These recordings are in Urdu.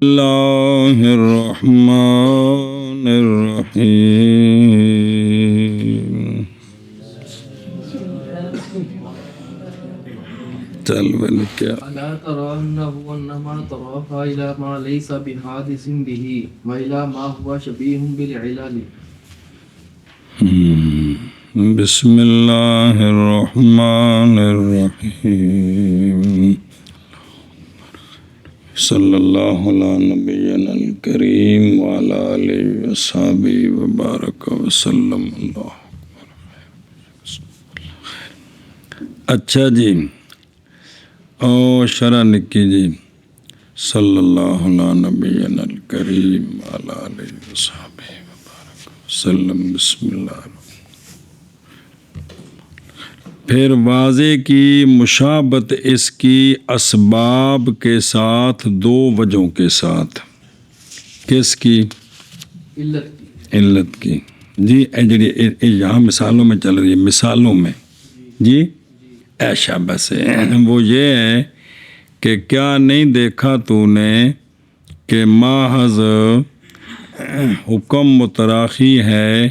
اللہ الرحمن الرحیم چل بل کیا الا ترى انه انما طرف الى ما ليس بحادث به والى ما هو شبيه بالعلل. بسم اللہ الرحمن الرحیم صلی اللہ علی نبینا الکریم وعلی آلہ وصحبہ وبارک وسلم. اللہ اچھا جی، او شرح لکھی جی، صلی اللہ علی نبینا الکریم وعلی آلہ وصحبہ وبارک وسلم. بسم اللہ. پھر واضح کی مشابہت اس کی اسباب کے ساتھ دو وجہوں کے ساتھ. کس کی؟ علت کی. جی یہاں مثالوں میں چل رہی ہے، مثالوں میں جی شاباش ہے. وہ یہ ہے کہ کیا نہیں دیکھا تو نے کہ محض حکم متراخی ہے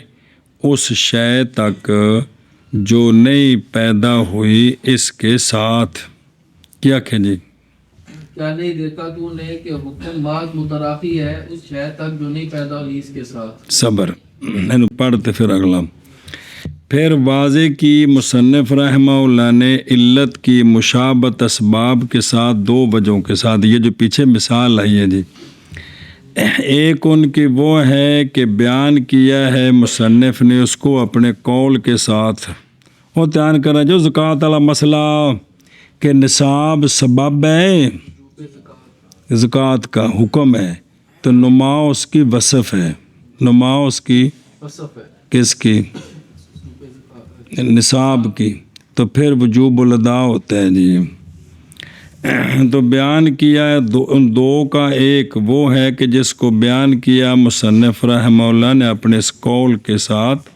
اس شے تک جو نئی پیدا ہوئی اس کے ساتھ. کیا کہ جی کیا نہیں دیکھا تو نے کہ حکم بعد متراخی ہے اس شے تک جو نہیں پیدا ہوئی اس کے ساتھ. صبر پڑھتے پھر اگلا. پھر واضح کی مصنف رحمہ اللہ نے علت کی مشابہت اسباب کے ساتھ دو وجہوں کے ساتھ. یہ جو پیچھے مثال آئی ہے جی، ایک ان کی وہ ہے کہ بیان کیا ہے مصنف نے اس کو اپنے قول کے ساتھ. وہ بیان کرا جو زکوٰۃ والا مسئلہ کہ نصاب سبب ہے، زکوٰۃ کا حکم ہے، تو نما اس کی وصف ہے. نما اس کی کس کی؟ نصاب کی. تو پھر وجوب الادا ہوتا ہے جی. تو بیان کیا ہے دو کا ایک وہ ہے کہ جس کو بیان کیا مصنف رحمہ اللہ نے اپنے اس قول کے ساتھ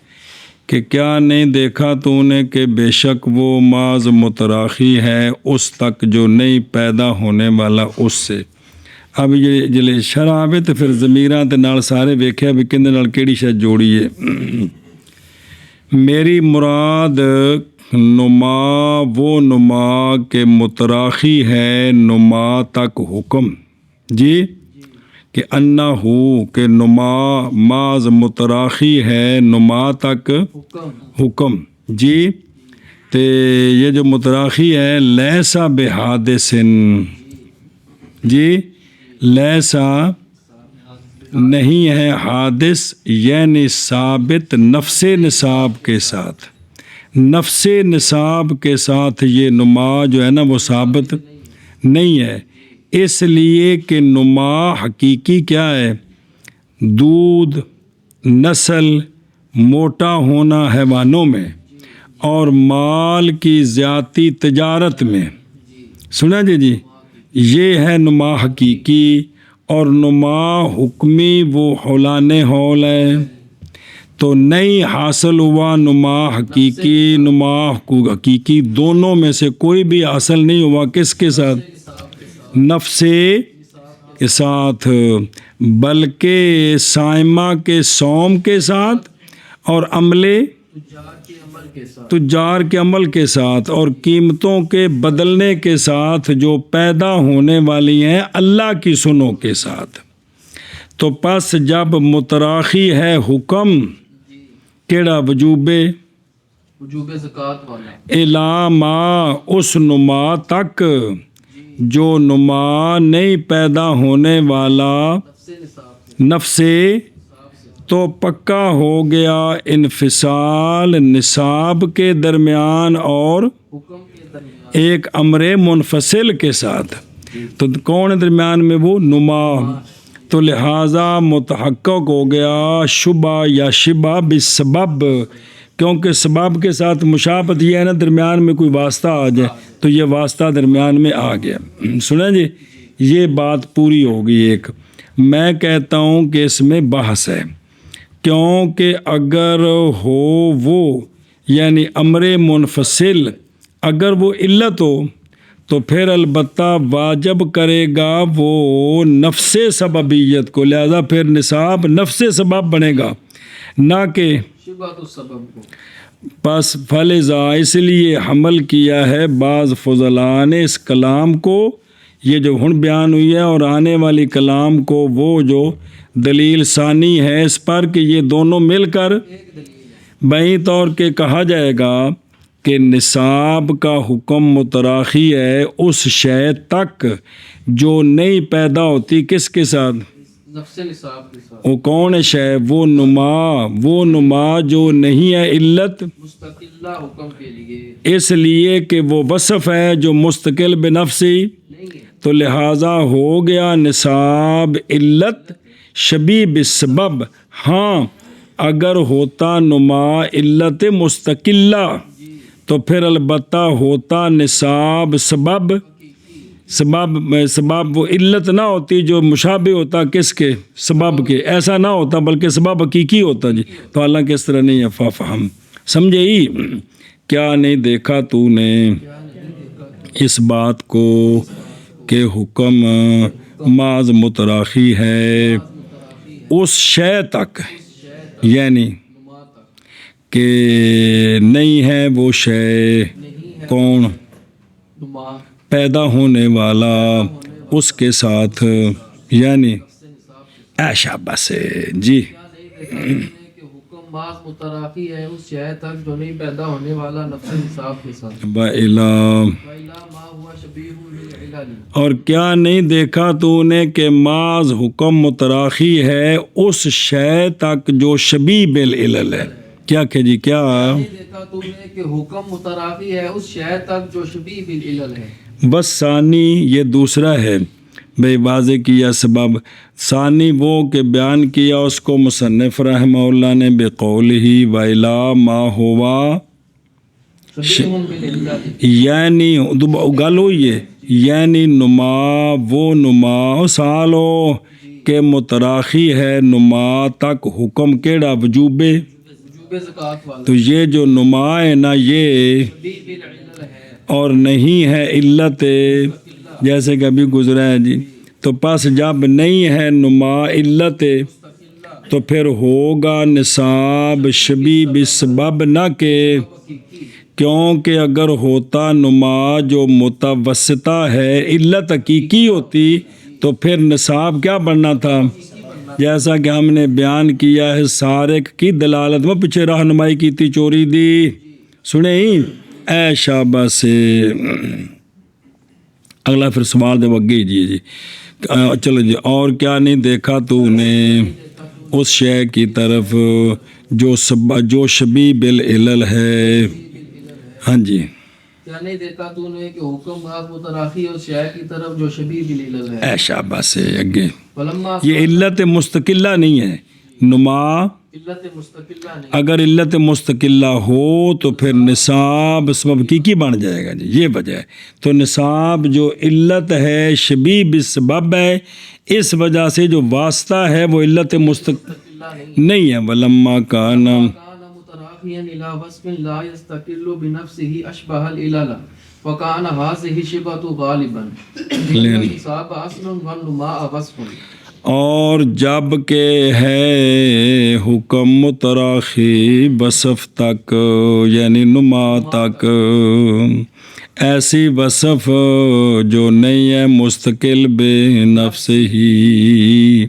کہ کیا نہیں دیکھا تو نے کہ بے شک وہ معاذ متراخی ہے اس تک جو نہیں پیدا ہونے والا اس سے. اب یہ جلے شرح آوے تو پھر ضمیراں تے نال سارے ویکھیا بھی کندے نال کیڑی شے جوڑی ہے. میری مراد نما وہ نما کے متراخی ہے نما تک حکم جی، کہ انا ہو کہ نما معاذ متراخی ہے نما تک حکم جی. تے یہ جو متراخی ہے لیسا بحادثن جی، لیسا نہیں ہے حادث یعنی ثابت نفس نصاب کے ساتھ. نفس نصاب کے ساتھ یہ نما جو ہے نا وہ ثابت نہیں ہے، اس لیے کہ نما حقیقی کیا ہے؟ دودھ، نسل، موٹا ہونا حیوانوں میں اور مال کی زیادتی تجارت میں. سنا جی یہ ہے نما حقیقی. اور نما حکمی وہ حولان حول ہے. تو نہیں حاصل ہوا نما حقیقی نما حقیقی دونوں میں سے کوئی بھی حاصل نہیں ہوا. کس کے ساتھ؟ نفس کے ساتھ، بلکہ سائمہ کے صوم کے ساتھ اور عملے تجار کے عمل کے ساتھ اور قیمتوں کے بدلنے کے ساتھ جو پیدا ہونے والی ہیں اللہ کی سنوں کے ساتھ. تو پس جب متراخی ہے حکم کیڑا وجوب زکوٰۃ والا الا ما اس نما تک جو نما نہیں پیدا ہونے والا نفس، تو پکا ہو گیا انفصال نصاب کے درمیان اور ایک امر منفصل کے ساتھ. تو کون درمیان میں؟ وہ نما. تو لہٰذا متحقق ہو گیا شبہ یا شبہ بسبب، کیونکہ سبب کے ساتھ مشابہت یہ ہے نا درمیان میں کوئی واسطہ آ جائے تو یہ واسطہ درمیان میں آ گیا. سنیں جی یہ بات پوری ہوگی. ایک میں کہتا ہوں کہ اس میں بحث ہے، کیونکہ اگر ہو وہ یعنی امر منفصل اگر وہ علت ہو تو پھر البتہ واجب کرے گا وہ نفس سببیت کو، لہذا پھر نصاب نفس سبب بنے گا نہ کہ شبہۃ السبب کو۔ پس فلذا اس لیے حمل کیا ہے بعض فضلاء نے اس کلام کو، یہ جو ہن بیان ہوئی ہے، اور آنے والی کلام کو، وہ جو دلیل ثانی ہے اس پر کہ یہ دونوں مل کر ایک دلیل ہے۔ بئی طور کے کہا جائے گا کہ نصاب کا حکم متراخی ہے اس شے تک جو نئی پیدا ہوتی، کس کے ساتھ؟ نفس نصاب کے ساتھ۔ وہ کون شے؟ وہ نما جو نہیں ہے علت، مستقلہ حکم کے لیے، اس لیے کہ وہ وصف ہے جو مستقل بنفسی، نہیں ہے۔ تو لہٰذا ہو گیا نصاب علت شبیہ بالسبب۔ ہاں اگر ہوتا نما علت مستقلہ تو پھر البتہ ہوتا نصاب سبب وہ علت نہ ہوتی جو مشابہ ہوتا کس کے؟ سبب کے۔ ایسا نہ ہوتا بلکہ سبب حقیقی ہوتا جی۔ تو حالانکہ اس طرح نہیں ہے، فہم سمجھے ہی؟ کیا نہیں دیکھا تو نے اس بات کو کہ حکم معاذ متراخی ہے اس شے تک، یعنی کہ نہیں ہے وہ شے کون؟ نما پیدا ہونے والا اس کے ساتھ، یعنی ایشا بس جی۔ کہ حکم بعض متراخی ہے اس شے تک جو نہیں پیدا ہونے والا نفس نصاب کے ساتھ۔ بَإِلَا وَإِلَى مَا هُوَ شَبِيهٌ بِالْعِلَلِ، اور کیا نہیں دیکھا تو نے کہ معاذ حکم متراخی ہے اس شے تک جو شبیہ بالعلل ہے۔ کیا کہ جی کیا؟ نہیں دیکھا تو نے کہ حکم متراخی ہے اس شے تک جو شبیہ بالعلل ہے۔ بس ثانی یہ دوسرا ہے بے واضح کیا سبب، ثانی وہ کہ بیان کیا اس کو مصنف رحمہ اللہ نے بقولہ وَإِلَى مَا هُوَ، شَبِيهٌ بِالْعِلَلِ، یعنی گل ہوئی ہے، یعنی نما وہ نما سالو کہ متراخی ہے نما تک حکم کیڑا؟ وجوب وجوب زکوٰۃ والا، تو یہ جو نما ہے نا یہ شبیہ بالعلل ہے، اور نہیں ہے علت، جیسے کہ ابھی گزرا ہے جی۔ تو پس جب نہیں ہے نما علت تو پھر ہوگا نصاب شبیہ بالسبب نہ کہ، کیونکہ اگر ہوتا نما جو متوسطہ ہے علت حقیقی ہوتی تو پھر نصاب کیا بننا تھا؟ جیسا کہ ہم نے بیان کیا ہے سارق کی دلالت میں پیچھے رہنمائی کی تھی، چوری دی، سنے ہی اے شابہ سے۔ اگلا پھر سوال دے وگی جی چلو جی، اور کیا نہیں دیکھا تو نے اس شے کی طرف جو شبیہ بالعلل ہے؟ ہاں جی، کیا نہیں دیکھا تو نے کہ حکم بعض متراخی ہے اس شے کی طرف جو شبیہ بالعلل ہے۔ اے شابہ سے اگے فلما یہ علت مستقلہ نہیں ہے، نما علت مستقلہ نہیں، اگر علت مستقلہ ہو تو پھر نصاب سبب کی بن جائے گا جی، یہ وجہ ہے۔ تو نصاب جو علت ہے شبیہ بالسبب ہے، اس وجہ سے جو واسطہ ہے وہ علت مستقلہ نہیں، نہیں ہے۔ ولما کان كان متراخيا الى وصف لا يستقل بنفسه اشبه العلل وكان هذه شبهة غالبا النصاب اصل والنماء وصف، اور جب کہ ہے حکم متراخی وصف تک یعنی نما تک، ایسی وصف جو نہیں ہے مستقل بے نفس ہی،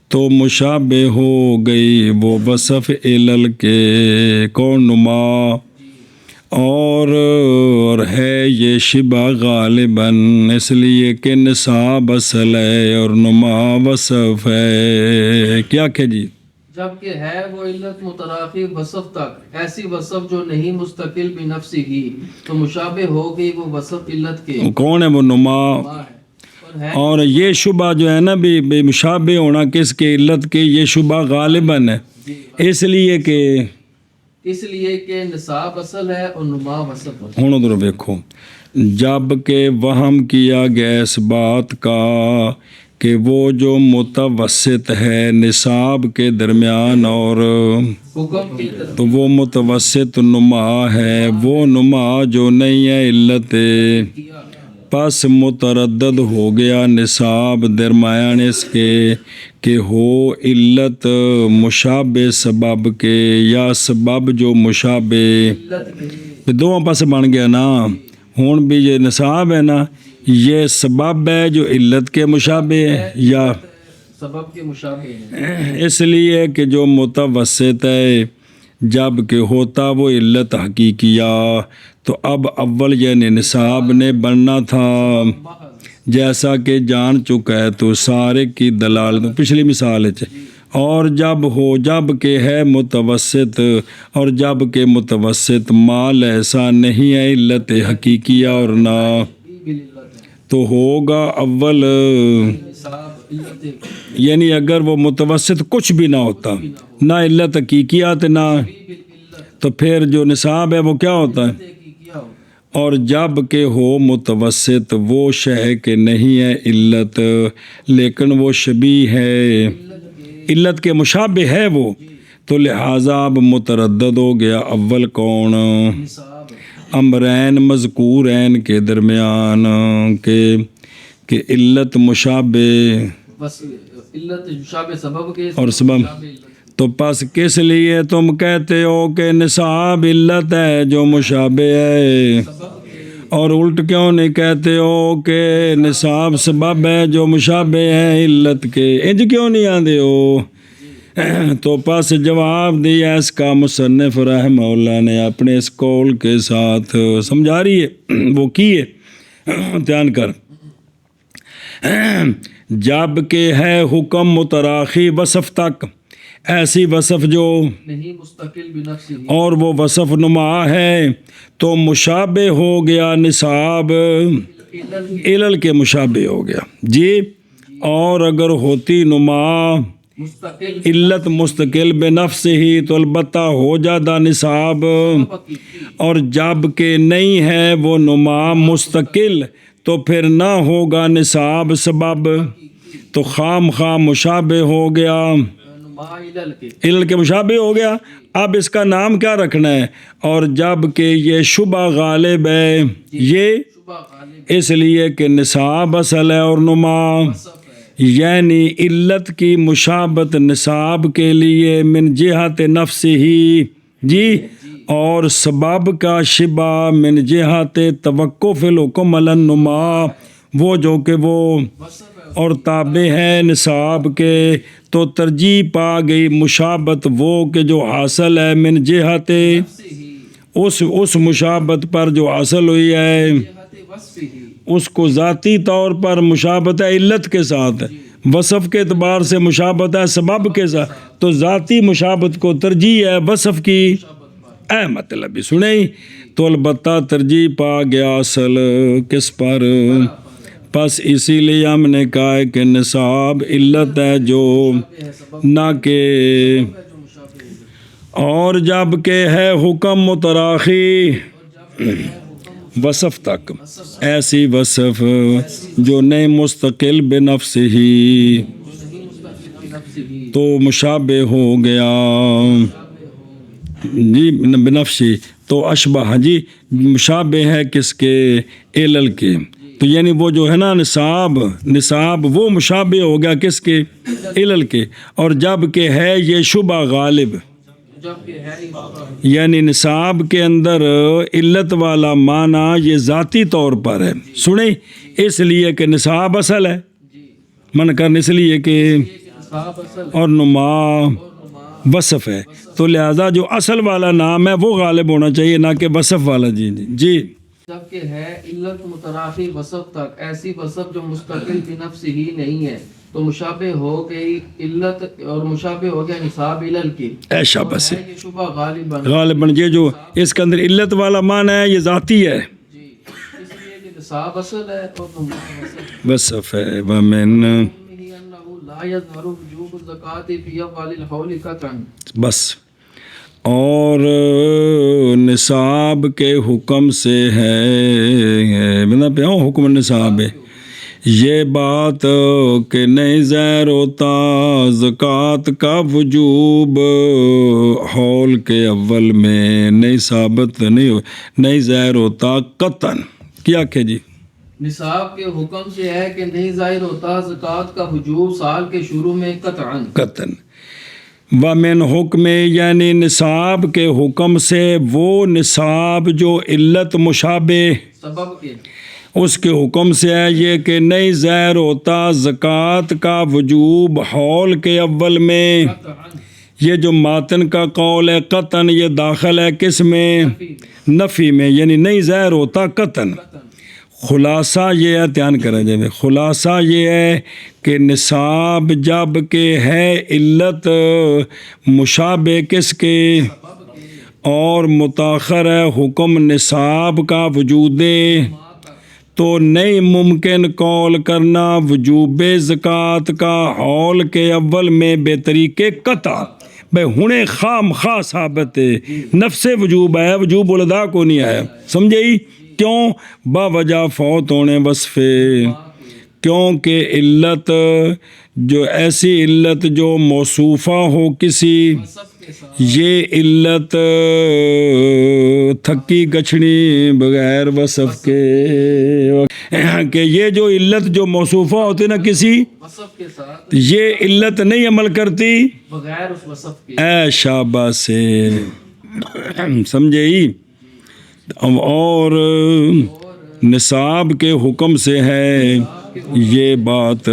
تو مشابہ ہو گئی وہ وصف علل کے، کون؟ نما، اور ہے یہ شبہ غالباً اس لیے کہ نصاب اصل ہے اور نما وصف ہے۔ کیا کہ جی؟ جبکہ ہے وہ علت متراخی وصف تک، ایسی وصف جو نہیں مستقل بنفسی ہی، تو مشابہ ہو گئی وہ وصف علت کے، کون ہے؟ وہ نما ہے۔ اور یہ شبہ جو ہے نا بے مشابہ ہونا کس کے؟ علت کے، یہ شبہ غالباً ہے اس لیے کہ نصاب اصل ہے اور نما وصف ہے۔ ہوں ادھر دیکھو، جب کہ وہم کیا گیا اس بات کا کہ وہ جو متوسط ہے نصاب کے درمیان اور حکم کی طرف، تو وہ متوسط نما ہے، وہ نما جو نہیں ہے علت پس متردد ہو گیا نصاب درمیان اس کے کہ ہو علت مشابہ سبب کے یا سبب جو مشابہ دونوں پاس بن گیا نا. ہوں بھی یہ نصاب ہے نا یہ سبب ہے جو علت کے مشابہ ہے یا سبب کے مشابہ ہے. اس لیے کہ جو متوسط ہے جب کہ ہوتا وہ علت حقیقیہ تو اب اول یعنی نصاب نے بننا تھا جیسا کہ جان چکا ہے تو سارے کی دلالت پچھلی مثال ہے. اور جب کہ ہے متوسط اور جب کہ متوسط مال ایسا نہیں ہے علت حقیقیہ اور نہ تو ہوگا اول یعنی اگر وہ متوسط کچھ بھی نہ ہوتا نہ علت حقیقیات نہ تو پھر جو نصاب ہے وہ کیا ہوتا ہے. اور جب کہ ہو متوسط وہ شے کہ نہیں ہے علت لیکن وہ شبیہ ہے علت کے مشابہ ہے وہ تو لہٰذا اب متردد ہو گیا اول کون امرین مذکورین کے درمیان کہ علت مشابہ اور سبب. تو پس کس لیے تم کہتے ہو کہ نصاب علت ہے جو مشابہ ہے اور الٹ کیوں نہیں کہتے ہو کہ نصاب سبب ہے جو مشابہ ہے علت کے انج کیوں نہیں آندے ہو. تو پس جواب دیا اس کا مصنف رحمہ اللہ نے اپنے اس قول کے ساتھ سمجھا رہی ہے وہ کیے دھیان کر. جب کہ ہے حکم متراخی وصف تک ایسی وصف جو نہیں مستقل بنفسی اور وہ وصف نما ہے تو مشابہ ہو گیا نصاب علل کے مشابہ ہو گیا جی. اور اگر ہوتی نما مستقل علت مستقل بنفس ہی تو البتہ ہو جاتا نصاب. اور جب کہ نہیں ہے وہ نما مستقل تو پھر نہ ہوگا نصاب سبب تو خام مشابہ ہو گیا علل کے مشابہ ہو گیا. اب اس کا نام کیا رکھنا ہے اور جب کہ یہ شبہ غالب ہے یہ اس لیے کہ نصاب اصل ہے اور نما یعنی علت کی مشابت نصاب کے لیے من جہت نفس ہی جی اور سبب کا شبہ من جہت توقف الحکم علی النما وہ جو کہ وہ اور تابع ہے نصاب کے تو ترجیح پا گئی مشابت وہ کہ جو حاصل ہے من جہت اس مشابت پر جو حاصل ہوئی ہے اس کو ذاتی طور پر مشابت ہے علت کے ساتھ وصف کے اعتبار سے مشابت ہے سبب کے ساتھ تو ذاتی مشابت کو ترجیح ہے وصف کی اے مطلب بھی سنیں تو البتہ ترجیح پا گیا اصل کس پر پس اسی لیے ہم نے کہا ہے کہ نصاب علت ہے جو نہ کہ اور جب کہ ہے حکم متراخی وصف تک ایسی وصف جو نہیں مستقل بنفس ہی تو مشابہ ہو گیا جی بنفسی تو اشبہ جی مشابہ ہے کس کے علل کے تو یعنی وہ جو ہے نا نصاب وہ مشابہ ہو گیا کس کے علل کے. اور جب کہ ہے یہ شبہ غالب یعنی نصاب کے اندر علت والا معنی یہ ذاتی طور پر ہے سنیں اس لیے کہ نصاب اصل ہے من کرنے اس لیے کہ اور نما وصف ہے تو لہذا جو اصل والا نام ہے وہ غالب ہونا چاہیے نہ کہ وصف والا. جی جبکہ ہے علت متراخی وصف تک ایسی وصف جو مستقل بنفس ہی نہیں ہے تو مشابہ ہو گئی علت اور مشابہ ہو گیا نصاب علل کی ایشا بس شبہ غالباً یہ جو اس کے اندر علت والا معنی ہے یہ ذاتی ہے جی اس لیے کہ نصاب اصل ہے اور وصف ہے ومن لا يظهر وجوب الزکات فی اول الحول قطعا بس. اور نصاب کے حکم سے ہے بنا پہ حکم نصاب ہے یہ بات کہ نہیں ظاہر ہوتا زکوٰۃ کا وجوب حول کے اول میں نہیں ثابت نہیں ظاہر ہوتا قطعاً کیا کہ جی نصاب کے حکم سے ہے کہ نہیں ظاہر ہوتا زکوٰۃ کا وجوب سال کے شروع میں قطعاً قطن ومن حکم یعنی نصاب کے حکم سے وہ نصاب جو علت مشابہ سبب کے اس کے حکم سے ہے یہ کہ نہیں ظاہر ہوتا زکوٰۃ کا وجوب حول کے اول میں. قطعاً یہ جو ماتن کا قول ہے قطن یہ داخل ہے کس میں؟ فی نفی میں، یعنی نہیں ظاہر ہوتا قطن. قطعاً خلاصہ یہ ہے، دھیان کریں جائے، خلاصہ یہ ہے کہ نصاب جب کہ ہے علت مشابہ کس کے سبب کے اور متاخر ہے حکم نصاب کا وجود تو نہیں ممکن قول کرنا وجوب زکوٰۃ کا حول کے اول میں بے طریقے قطع. بھائی ہنے خام خواہ ثابت ہے، نفس وجوب آیا، وجوب الدا کو نہیں آیا. سمجھے ہی کیوں؟ با وجہ فوت ہونے وصفے، کیونکہ علت جو ایسی علت جو موصوفہ ہو کسی، سب کے ساتھ یہ علت تھکی گچھڑی بغیر وصف کے، کہ یہ جو علت جو موصوفہ ہوتی نا کسی، وصف کے ساتھ یہ علت نہیں عمل کرتی بغیر اس وصف کے. اے شاباش سے. سمجھے ہی؟ اور نصاب کے حکم سے ہے یہ بات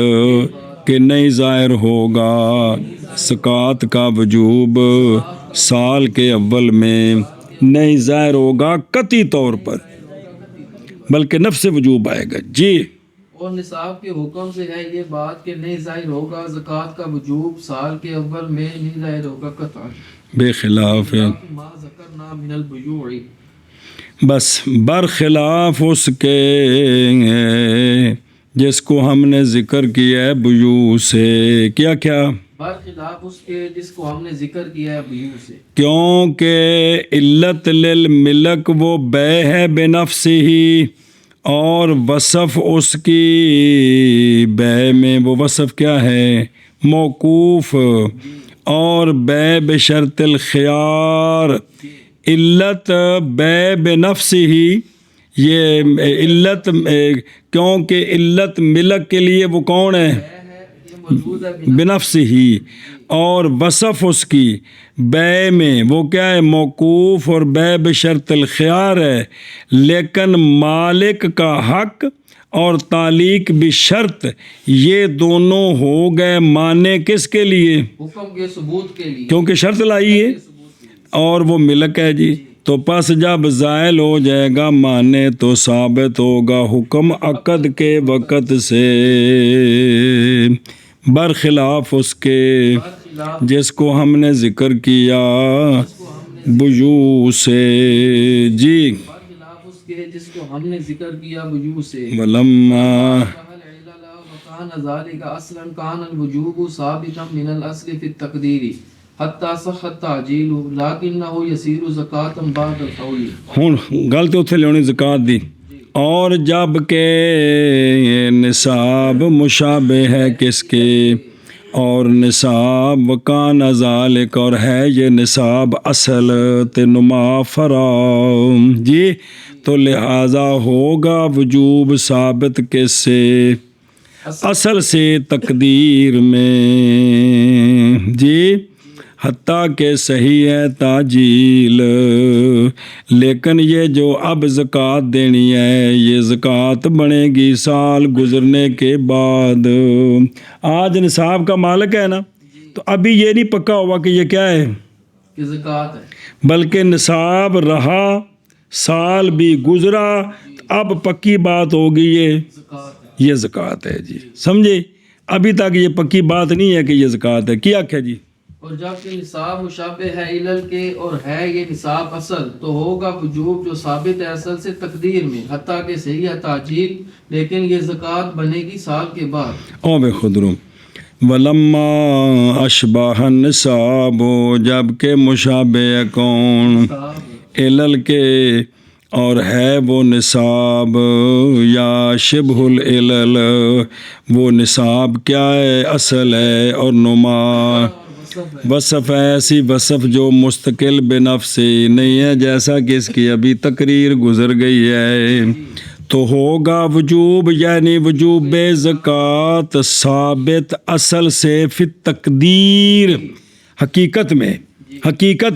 کہ نہیں ظاہر ہوگا زکوٰۃ کا وجوب سال کے اول میں، نہیں ظاہر ہوگا قطعی طور پر بلکہ نفس وجوب آئے گا. جی اور نصاب کے حکم سے ہے یہ بات کہ نہیں ظاہر ہوگا زکوٰۃ کا وجوب سال کے اول میں، نہیں ظاہر ہوگا قطعاً بے خلاف ہے، ما ذکرنا من البیوع. بس برخلاف اس کے جس کو ہم نے ذکر کیا ہے بیوع سے. کیا کیا؟ برخلاف اس کے جس کو ہم نے ذکر کیا ہے بیوع سے، کیونکہ علت للملک وہ بے ہے بے نفس ہی، اور وصف اس کی بے میں وہ وصف کیا ہے؟ موقوف، اور بے بشرط الخیار. علت بے بنفس ہی، یہ علت کیونکہ علت ملک کے لیے وہ کون ہے؟ یہ موجود ہے بنفس ہی، اور وصف اس کی بے میں وہ کیا ہے؟ موقوف، اور بے بشرط الخیار ہے. لیکن مالک کا حق اور تعلیق بشرط یہ دونوں ہو گئے مانے کس کے لیے؟ حکم کے ثبوت کے لیے، کیونکہ شرط لائی ہے اور وہ ملک ہے. جی تو پس جب زائل ہو جائے گا مانے تو ثابت ہوگا حکم عقد کے وقت سے، برخلاف اس کے برخلاف جس کو ہم نے ذکر کیا بیوع سے. جی برخلاف اس کے جس کو ہم نے ذکر کیا بیوع سے. ولما وكان ذلك اصلا كان الوجوب ثابتا من الاصل في التقدير حتى صح التعجيل لكنه يصير زكاة بعد الحول. ہوں گل تو اتنے لونی زکوٰۃ دی. اور جب کہ نصاب مشابہ ہے کس کے، اور نصاب وکان ذالک، اور ہے یہ نصاب اصل تنما فرا. جی تو لہذا ہوگا وجوب ثابت کس سے؟ اصل سے تقدیر میں. جی حتیٰ کہ صحیح ہے تعجیل، لیکن یہ جو اب زکوٰۃ دینی ہے یہ زکوٰۃ بنے گی سال گزرنے کے بعد. آج نصاب کا مالک ہے نا، تو ابھی یہ نہیں پکا ہوا کہ یہ کیا ہے، کہ زکوٰۃ ہے، بلکہ نصاب رہا، سال بھی گزرا، اب پکی بات ہوگی زکوٰۃ ہے. یہ زکوٰۃ ہے. جی سمجھے؟ ابھی تک یہ پکی بات نہیں ہے کہ یہ زکوٰۃ ہے. کیا کیا جی؟ اور جب کہ نصاب مشابہ ہے علل کے اور ہے یہ نصاب اصل، تو ہوگا وجوب جو ثابت ہے اصل سے تقدیر میں، حتیٰ کہ صحیح ہے تعجیل، لیکن یہ زکوٰۃ بنے گی سال کے بعد. او بے خدرو ولما اشباہ النصاب، جب کہ مشابہ کون علل کے اور ہے وہ نصاب، یا شبہ العلل، وہ نصاب کیا ہے؟ اصل ہے، اور نما وصف ہے، ایسی وصف جو مستقل بنفس نہیں ہے، جیسا کہ اس کی ابھی تقریر گزر گئی ہے. تو ہوگا وجوب یعنی وجوب زکوٰۃ ثابت اصل سے فی تقدیر، حقیقت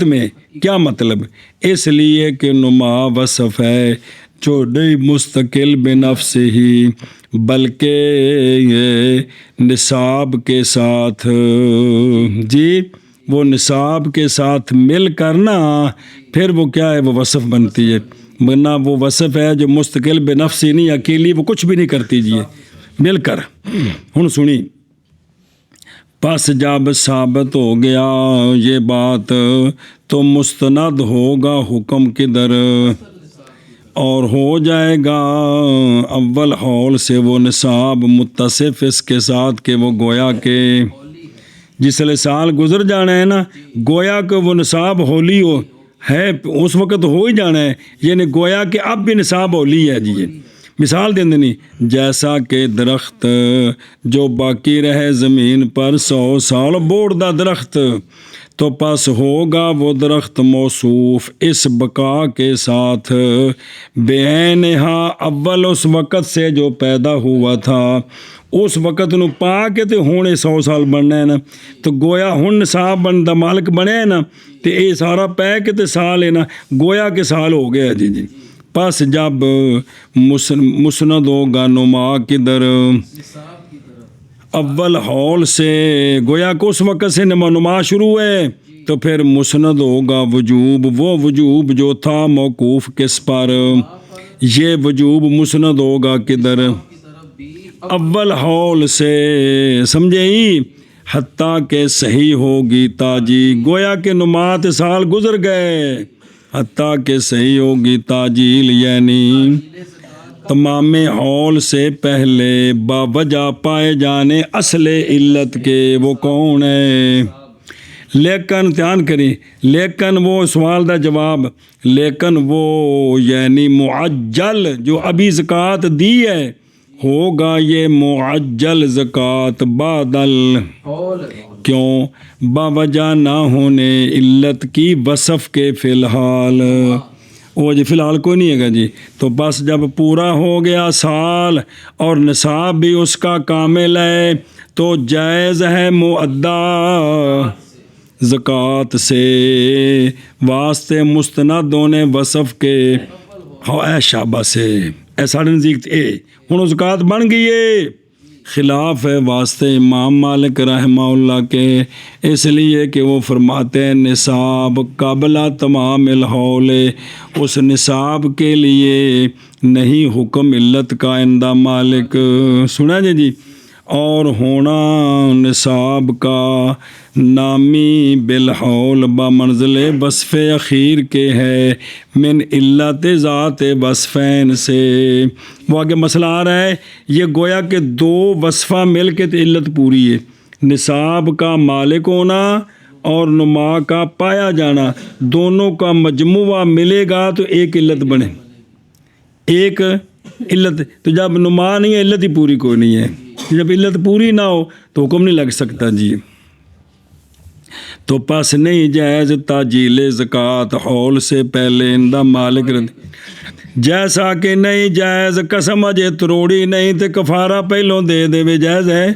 میں کیا مطلب؟ اس لیے کہ نما وصف ہے جو نہیں مستقل بنفس ہی بلکہ یہ نصاب کے ساتھ، جی وہ نصاب کے ساتھ مل کر نا پھر وہ کیا ہے، وہ وصف بنتی ہے، ورنہ وہ وصف ہے جو مستقل بنفس ہی نہیں، اکیلی وہ کچھ بھی نہیں کرتی جی، مل کر۔ ہن سنی، پس جب ثابت ہو گیا یہ بات تو مستند ہوگا حکم کدھر، اور ہو جائے گا اول حول سے وہ نصاب متصف اس کے ساتھ کہ وہ گویا کہ جس سال گزر جانا ہے نا، گویا کہ وہ نصاب ہولی ہو ہے اس وقت ہو ہی جانا ہے، یعنی گویا کہ اب بھی نصاب ہولی ہے جی۔ مثال دیں دینی، جیسا کہ درخت جو باقی رہے زمین پر 100 سال بوڑھا درخت، تو پس ہوگا وہ درخت موصوف اس بقا کے ساتھ بعینہا اول اس وقت سے جو پیدا ہوا تھا، اس وقت نو پا کے تے ہونے 100 سال بننا ہے نا، تو گویا ہن نصاب بندا مالک بنے ہے نا، تے اے سارا پے کے تے سال ہے نا، گویا کے سال ہو گیا جی۔ پس جب مسند ہوگا نما کدھر، اول حول سے، گویا کہ اس وقت سے نما شروع ہے، تو پھر مسند ہوگا وجوب، وہ وجوب جو تھا موقوف کس پر، یہ وجوب مسند ہوگا کدھر، اول حول سے، سمجھے ہی، حتیٰ کہ صحیح ہوگی تاجی، گویا کہ نمات سال گزر گئے، حتیٰ کہ صحیح ہوگی تاجیل یعنی تمام حول سے پہلے باوجہ پائے جانے اصل علت کے، وہ کون ہے؟ لیکن دھیان کریں، لیکن وہ سوال دا جواب، لیکن وہ یعنی معجل جو ابھی زکوٰۃ دی ہے، ہوگا یہ معجل زکوٰۃ بعدل، کیوں؟ باوجہ نہ ہونے علت کی وصف کے فی الحال، وہ جی فی الحال کوئی نہیں ہے گا جی، تو بس جب پورا ہو گیا سال اور نصاب بھی اس کا کامل ہے تو جائز ہے معدہ زکوٰۃ سے واسطے مستند ہونے وصف کے، اے شابہ سے اے ساڑھے نزدیک اے ہن زکوٰۃ بن گئی ہے، خلاف ہے واسطے امام مالک رحمہ اللہ کے، اس لیے کہ وہ فرماتے ہیں نصاب قبل تمام الحول، اس نصاب کے لیے نہیں حکم علت کا عند مالک، سنا جی، اور ہونا نصاب کا نامی بالحول بمنزل وصف اخیر کے ہے، من علت ذات وصفین سے، وہ آگے مسئلہ آ رہا ہے، یہ گویا کہ دو وصفہ مل کے علت پوری ہے، نصاب کا مالک ہونا اور نما کا پایا جانا، دونوں کا مجموعہ ملے گا تو ایک علت بنے، ایک علت، تو جب نما نہیں ہے علت ہی پوری کوئی نہیں ہے، جب علت پوری نہ ہو تو حکم نہیں لگ سکتا جی۔ تو پس نہیں جائز تاجیل زکوٰۃ حول سے پہلے اندہ مالک جیسا کہ نہیں جائز قسم اجے تروڑی نہیں تے کفارہ پہلوں دے دے وے، جائز ہے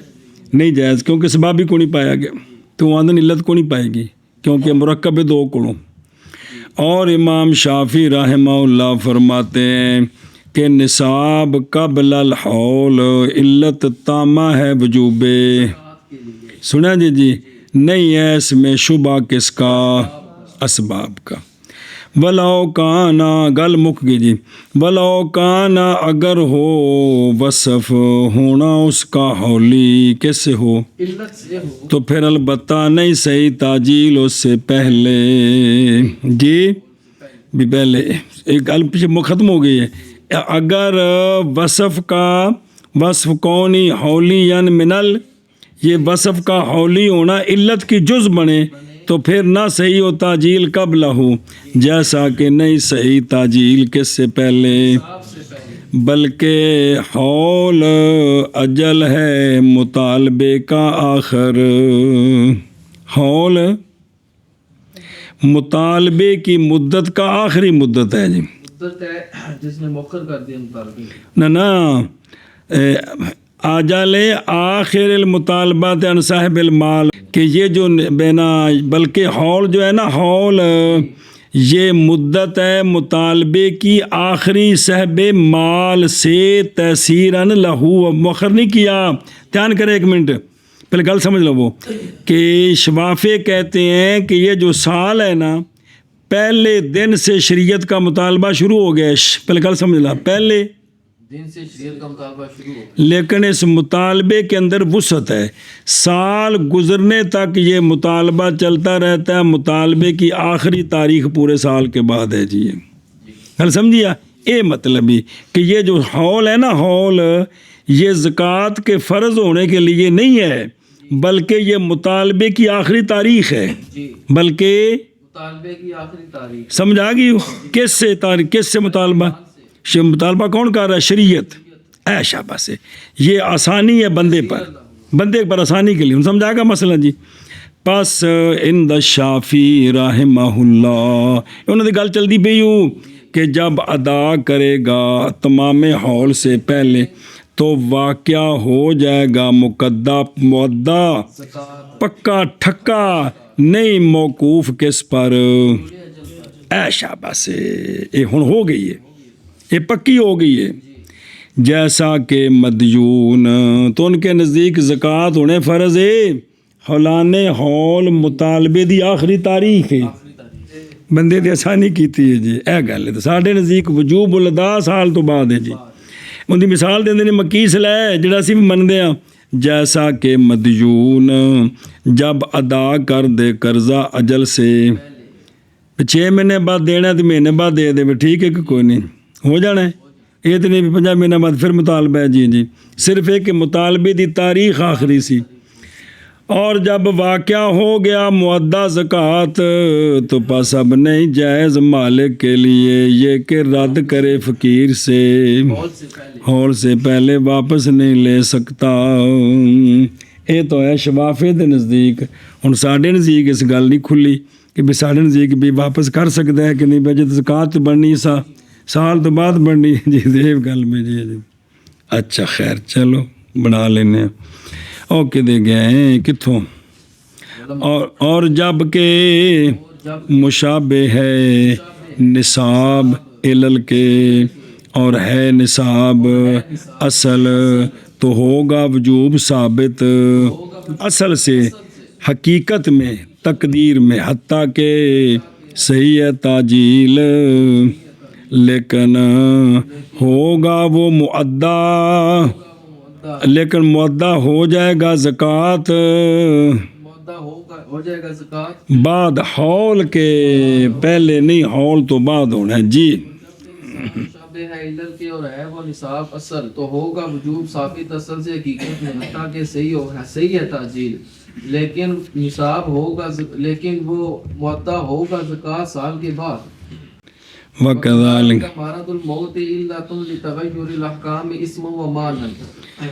نہیں جائز، کیونکہ سبب ہی کو نہیں پایا گیا، تو آندن علت کو نہیں پائے گی کیونکہ مرکب دو کڑوں۔ اور امام شافعی رحمہ اللہ فرماتے ہیں کہ نصاب قبل الحول علت تامہ ہے وجوب، سنا جی، نہیں ہے اس میں شبہ کس کا؟ اسباب کا۔ ولو کانا، گل مک گئی جی، ولو کانا اگر ہو وصف ہونا اس کا حولی کس سے ہو، تو پھر البتہ نہیں صحیح تاجیل اس سے پہلے، جی بھی پہلے ایک گل پیچھے ختم ہو گئی ہے، اگر وصف کا وصف کونی حولی منل، یہ وصف کا حولی ہونا علت کی جز بنے تو پھر نہ صحیح ہو تاجیل قبل ہو، جیسا کہ نہیں صحیح تاجیل کس سے پہلے، بلکہ حول اجل ہے مطالبے کا آخر، حول مطالبے کی مدت کا آخری مدت ہے جی، مصدر ہے جس نے مؤخر کر دیا مطالبے نہ آجال آخر المطالبات عن صاحب المال کہ یہ جو بینا بلکہ ہول جو ہے نا ہول یہ مدت ہے مطالبے کی آخری صاحب مال سے تیسیراً لہو مؤخر نہیں کیا. دھیان کرے ایک منٹ پہلے گل سمجھ لو وہ کہ شفافے کہتے ہیں کہ یہ جو سال ہے نا پہلے دن سے شریعت کا مطالبہ شروع ہو گیا. پہلے گل سمجھ لا پہلے دن سے شریعت کا مطالبہ شروع ہو. لیکن اس مطالبے کے اندر وسعت ہے. سال گزرنے تک یہ مطالبہ چلتا رہتا ہے. مطالبے کی آخری تاریخ پورے سال کے بعد ہے جی. گل سمجھیا اے مطلب ہی کہ یہ جو ہول ہے نا ہول یہ زکوٰۃ کے فرض ہونے کے لیے نہیں ہے بلکہ یہ مطالبے کی آخری تاریخ ہے. جی بلکہ مطالبے کی آخری تاریخ سمجھ آ گئی کس سے تاریخ کس سے مطالبہ مطالبہ کون کر رہا ہے شریعت. اے شاباش سے یہ آسانی ہے بندے پر آسانی کے لیے سمجھا گا مسئلہ جی. پس عند الشافعی رحمہ اللہ انہوں نے گل چلتی پئی ہوں کہ جب ادا کرے گا تمام ہول سے پہلے تو واقعہ ہو جائے گا مقدہ معدہ پکا ٹھکا نہیں موقوف کس پر. اے شاباش سے یہ ہن ہو گئی ہے یہ پکی ہو گئی ہے. جیسا کہ مدیون تو ان کے نزدیک زکوٰۃ ہونے فرض ہے حولان ہول مطالبے دی آخری تاریخ ہے. بندے دی آسانی کیتی ہے جی. اے گل ہے تو ساڈے نزدیک وجوب الادا سال تو بعد ہے جی. ان دی مثال دیندے نے مکی صلاح جڑا اسی بھی مندے ہاں. جیسا کہ مدیون جب ادا کر دے قرضہ اجل سے 6 مہینے بعد دینا تو مہینے بعد دے دے ٹھیک ہے کہ کوئی نہیں ہو جانا ہے. یہ تو نہیں 50 مہینے بعد پھر مطالبہ ہے جی. صرف ایک کہ مطالبے دی تاریخ آخری سی. اور جب واقعہ ہو گیا معدہ زکوٰۃ تو پس اب نہیں جائز مالک کے لیے یہ کہ رد کرے فقیر سے ہول سے پہلے واپس نہیں لے سکتا. یہ تو ہے شفافے دے نزدیک. ہن ساڈے نزدیک اس گل نہیں کھلی کہ بھی ساڈے نزدیک بھی واپس کر سکتا ہے کہ نہیں بھائی جب زکوٰۃ بننی سال تو بعد بننی جی یہ گل میں جی. اچھا خیر چلو بنا لینے اوکے دے گئے ہیں کتوں. اور جب کہ مشابہ ہے نصاب علل کے اور ہے نصاب اصل تو ہوگا وجوب ثابت اصل سے حقیقت میں تقدیر میں حتیٰ کہ صحیح ہے تعجیل لیکن ہوگا وہ معدہ لیکن معدہ ہو جائے گا زکوٰۃ ہو جائے گا زکوٰۃ بعد ہول کے پہلے نہیں ہول تو بعد ہونا ہے جی. مشابہ ہے علل کے اور ہے وہ نصاب اصل تو ہوگا وجوب ثابت اصل سے حقیقت میں حتیٰ کہ صحیح ہے تعجیل لیکن نصاب ہوگا لیکن وہ معدہ ہوگا زکوٰۃ سال کے بعد. وَكَذَلِكَ مَرَضُ الْمَوْتِ عِلَّةٌ لِتَغَيُّرِ الْأَحْكَامِ اسْمًا وَمَعْنًا.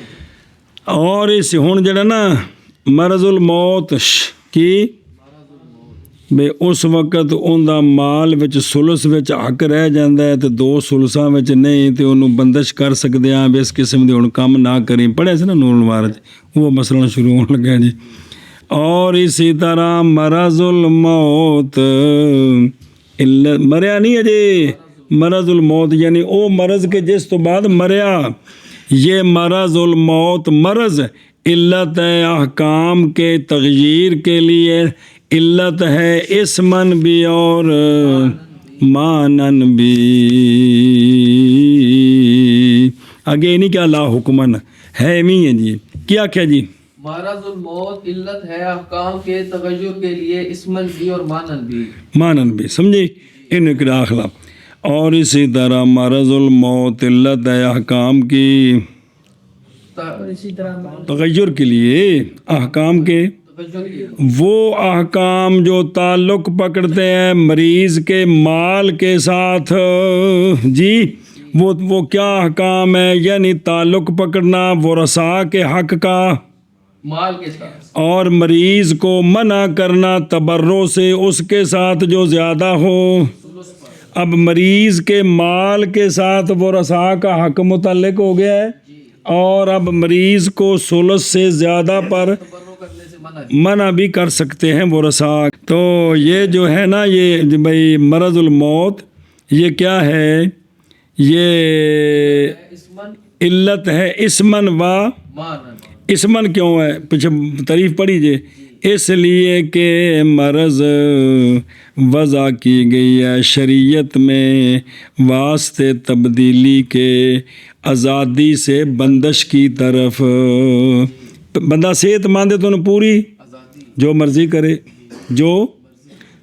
اور اس ہن جڑا نا مرض الموت کی بے اس وقت ان دا مال وچ سلس وچ حق رہ جاندا ہے تے 2 سلساں وچ نہیں تے انہوں بندش کر سکدے ہاں اس قسم دے ہن کم نہ کریں. پڑھے سی نا نور الوار وہ مسئلہ شروع ہون لگا جی. اور اسی طرح مرض الموت مریا نہیں ہے جی. مرض الموت یعنی او مرض کے جس تو بعد مریا یہ مرض الموت مرض علت ہے احکام کے تغییر کے لیے علت ہے اسمن بھی اور مانن بھی. آگے نہیں کیا لا حکمن ہے می ہے جی. کیا کیا جی مرض الموت علت ہے احکام کے تغیر کے لیے اسمن بھی اور مانن بھی سمجھے ان اخلاق. اور اسی طرح مرض الموت علت ہے احکام کی تغیر کے لیے احکام کے وہ احکام جو تعلق پکڑتے ہیں مریض کے مال کے ساتھ جی. وہ کیا احکام ہے یعنی تعلق پکڑنا ورثاء کے حق کا مال کے ساتھ اور مریض کو منع کرنا تبرع سے اس کے ساتھ جو زیادہ ہو اب مریض کے مال کے ساتھ ورثاء کا حق متعلق ہو گیا ہے، اور اب مریض کو ثلث سے زیادہ پر تبرع کرنے سے منع ہے۔ منع بھی کر سکتے ہیں ورثاء۔ تو یہ جو ہے نا، یہ بھائی مرض الموت یہ کیا ہے؟ یہ اسمن علت ہے اسمن و مانن۔ اسمن کیوں ہے؟ پیچھے تعریف پڑھی جے، اس لیے کہ مرض وضع کی گئی ہے شریعت میں واسطے تبدیلی کے، آزادی سے بندش کی طرف۔ بندہ صحت مند ہے تو انہیں پوری آزادی جو مرضی کرے، جو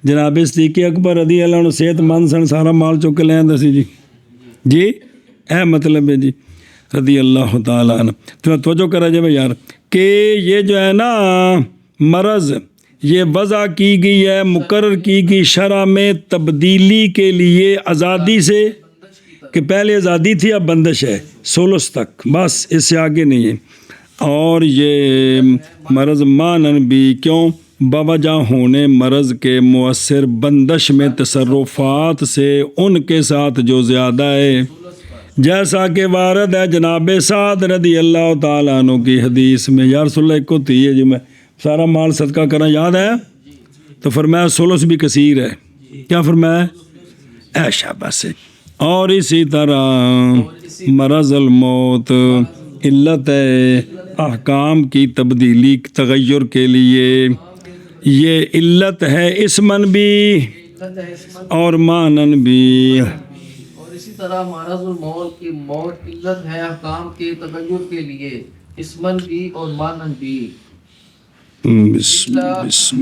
جناب صدیق اکبر رضی اللہ عنہ صحت مند سن، سارا مال چک کے لے آندا سی جی، جی اے مطلب ہے جی رضی اللہ تعالیٰ عنہ۔ تو توجہ کرا جائے یار کہ یہ جو ہے نا مرض یہ وضع کی گئی ہے، مقرر کی گئی شرع میں تبدیلی کے لیے، آزادی سے، کہ پہلے آزادی تھی اب بندش ہے ثلث تک، بس اس سے آگے نہیں ہے۔ اور یہ مرض مانن بھی کیوں؟ بوجہ ہونے مرض کے مؤثر بندش میں تصرفات سے ان کے ساتھ جو زیادہ ہے، جیسا کہ وارد ہے جناب سعد رضی اللہ تعالیٰ عنہ کی حدیث میں، یا رسول اللہ ایک ہوتی ہے جو میں سارا مال صدقہ کرنا، یاد ہے؟ تو فرمایا ثلث بھی کثیر ہے، کیا فرمایا؟ اے شاباش۔ اور اسی طرح مرض الموت علت ہے احکام کی تبدیلی تغیر کے لیے، یہ علت ہے اسمن بھی علت ہے اسمن اور مانن بھی۔ اور اسی طرح مرض الموت کی موت علت ہے احکام کے تغیر کے لیے، اسمن بھی اور مانن بھی۔ بسم بسم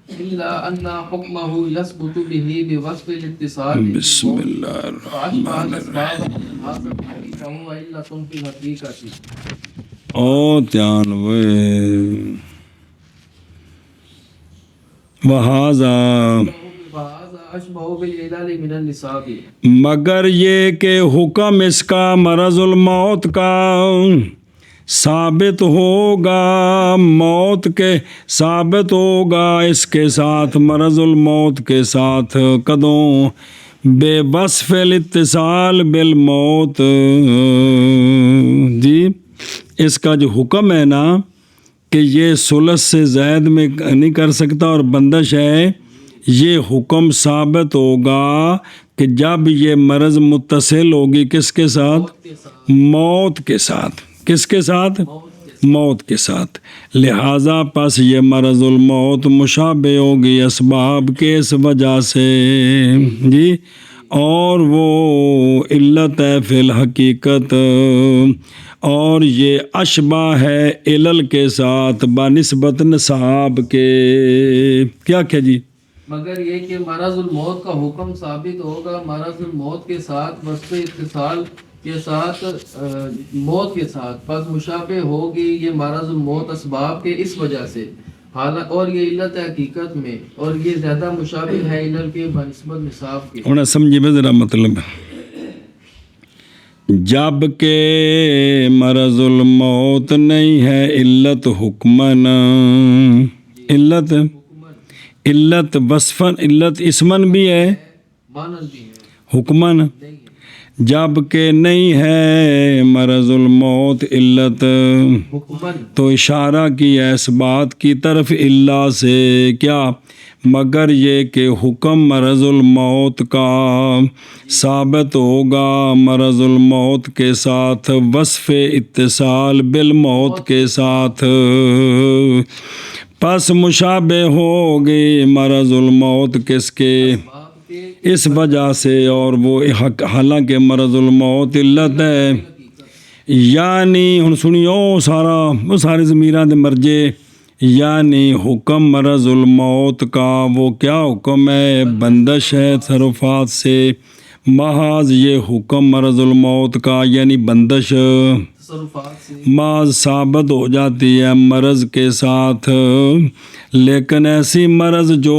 الا ان حکمہ یثبت به بوصف الاتصال بسم اللہ الرحمن الرحیم۔ فهو علت فی الحقیقت۔ او دھیان وے وہذا، اشبہ بالعلال من النصاب۔ مگر یہ کہ حکم اس کا مرض الموت کا ثابت ہوگا، موت کے ثابت ہوگا اس کے ساتھ، مرض الموت کے ساتھ، کدوں؟ بے وصف الاتصال بالموت، جی اس کا جو حکم ہے نا کہ یہ ثلث سے زائد میں نہیں کر سکتا اور بندش ہے، یہ حکم ثابت ہوگا کہ جب یہ مرض متصل ہوگی کس کے ساتھ؟ موت کے ساتھ۔ کس کے ساتھ؟ موت کے ساتھ۔ لہٰذا پس یہ مرض الموت مشابہ ہوگی اسباب کے اس وجہ سے، جی، اور وہ علت ہے فی الحقیقت، اور یہ اشبہ ہے علل کے ساتھ بنسبت نصاب کے۔ کیا جی؟ مگر یہ کہ مرض الموت کا حکم ثابت ہوگا مرض الموت کے ساتھ، وصف اتصال کے ساتھ، موت کے ساتھ، پس مشابہ ہوگی یہ مرض الموت اسباب کے اس وجہ سے، اور یہ علت ہے حقیقت میں، اور یہ زیادہ مشابہ ہے علل کے بنسبت نصاب کے۔ انہیں سمجھے میں ذرا مطلب، جب کہ مرض الموت نہیں ہے علت حکمن، علت علت وصفن، علت اسمن بھی ہے، مانن بھی ہے، حکمن نہیں ہے۔ جب کہ نہیں ہے مرض الموت علت، حکمن تو اشارہ کی ہے اس بات کی طرف اللہ سے، کیا؟ مگر یہ کہ حکم مرض الموت کا ثابت ہوگا مرض الموت کے ساتھ، وصف اتصال بالموت کے ساتھ، پس مشابہ ہوگی مرض الموت کس کے؟ اسباب کے اس وجہ سے، اور وہ حالانکہ مرض الموت علت ہے، یعنی ہن سنیو وہ سارے ضمیراں دے مرجے، یعنی حکم مرض الموت کا وہ کیا حکم ہے؟ بندش ہے تصرفات سے، محض یہ حکم مرض الموت کا یعنی بندش تصرفات سے محض ثابت ہو جاتی ہے مرض کے ساتھ، لیکن ایسی مرض جو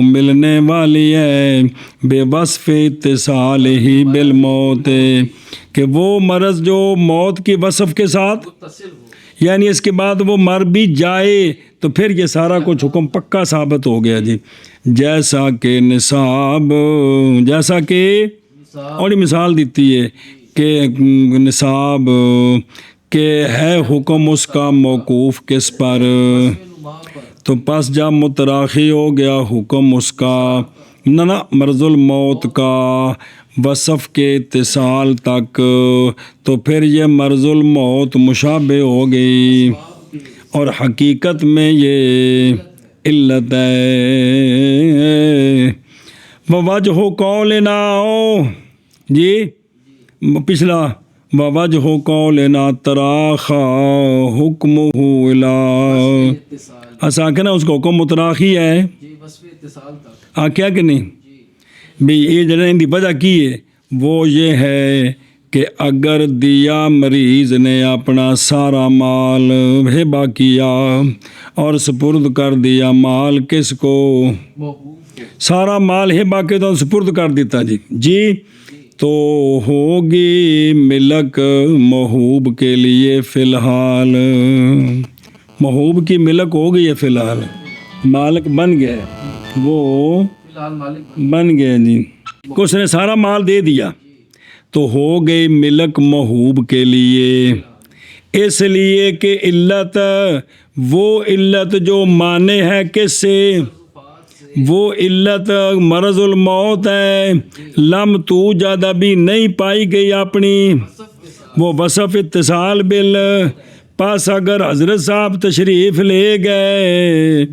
ملنے والی ہے بے وصف اتصال ہی بالموت، کہ وہ مرض جو موت کی وصف کے ساتھ، متصل ہو، یعنی اس کے بعد وہ مر بھی جائے تو پھر یہ سارا کچھ حکم پکا ثابت ہو گیا جی. جیسا کہ نصاب، جیسا کہ اور مثال دیتی ہے کہ نصاب کہ ہے حکم اس کا موقوف کس پر، تو پس جب متراخی ہو گیا حکم اس کا نہ مرض الموت کا وصف کے اتصال تک، تو پھر یہ مرض الموت مشابہ ہو گئی اور حقیقت میں یہ علت ہے. ووجہ قولنا جی پچھلا ووجہ قولنا تراخا حکمہ الی ایسا کہ نا اس کا حکم متراخی ہے کیا کہ نہیں بھی یہ جڑا ان کی وجہ کی ہے وہ یہ ہے کہ اگر دیا مریض نے اپنا سارا مال ہبہ کیا اور سپرد کر دیا مال کس کو، سارا مال ہبہ کے تو سپرد کر دیتا جی تو ہوگی ملک محبوب کے لیے فی الحال، محبوب کی ملک ہو گئی ہے فی الحال، مالک بن گئے، وہ بن گئے جی، اس نے سارا مال دے دیا تو ہو گئی ملک محبوب کے لیے، اس لیے کہ علت وہ علت جو مانے ہے کس سے، وہ علت مرض الموت ہے، لم توجد ابھی نہیں پائی گئی اپنی، وہ وصف اتصال بل، پس اگر حضرت صاحب تشریف لے گئے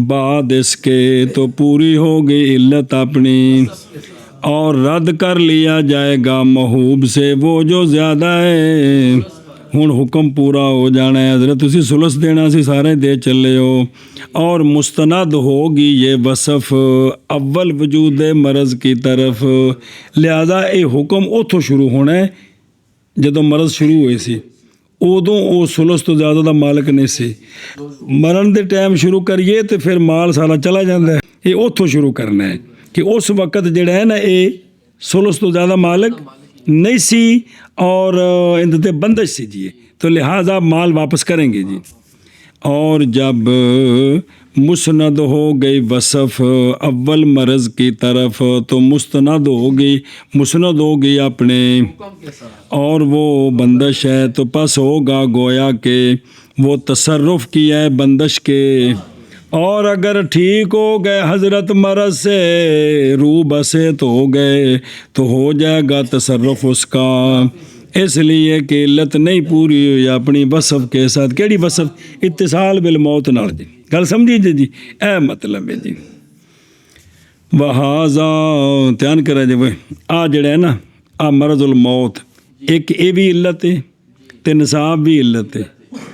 بعد اس کے تو پوری ہو گئی علت اپنی، اور رد کر لیا جائے گا محبوب سے وہ جو زیادہ ہے. ہن حکم پورا ہو جانا ہے، حضرت اسی ثلث دینا سی سارے دے چلے ہو، اور مستند ہوگی یہ وصف اول وجود مرض کی طرف، لہذا یہ حکم اتوں شروع ہونا ہے جدوں مرض شروع ہوئی سی، ادوں وہ ثلث تو زیادہ دا مالک نہیں سی، مرن دے ٹائم شروع کریے تو پھر مال سارا چلا جاتا ہے، یہ اتوں شروع کرنا ہے کہ اس وقت جڑا ہے نا یہ ثلث تو زیادہ مالک نہیں سی اور اندتے بندش سی جی، تو لہٰذا مال واپس کریں گے جی. اور جب مسند ہو گئی وصف اول مرض کی طرف تو مستند ہوگی، مسند ہوگی اپنے، اور وہ بندش ہے تو پس ہوگا گویا کہ وہ تصرف کیا ہے بندش کے، اور اگر ٹھیک ہو گئے حضرت مرض سے روح بسے تو ہو گئے تو ہو جائے گا تصرف اس کا، اس لیے کہ علت نہیں پوری ہوئی اپنی وصف کے ساتھ. کیڑی وصف؟ اتصال بالموت نال جی، گل سمجھی جی اے مطلب ہے جی. وہذا دھیان کرا جی آ جڑا ہے نا آ مرض الموت ایک یہ بھی علت ہے تے نصاب بھی علت ہے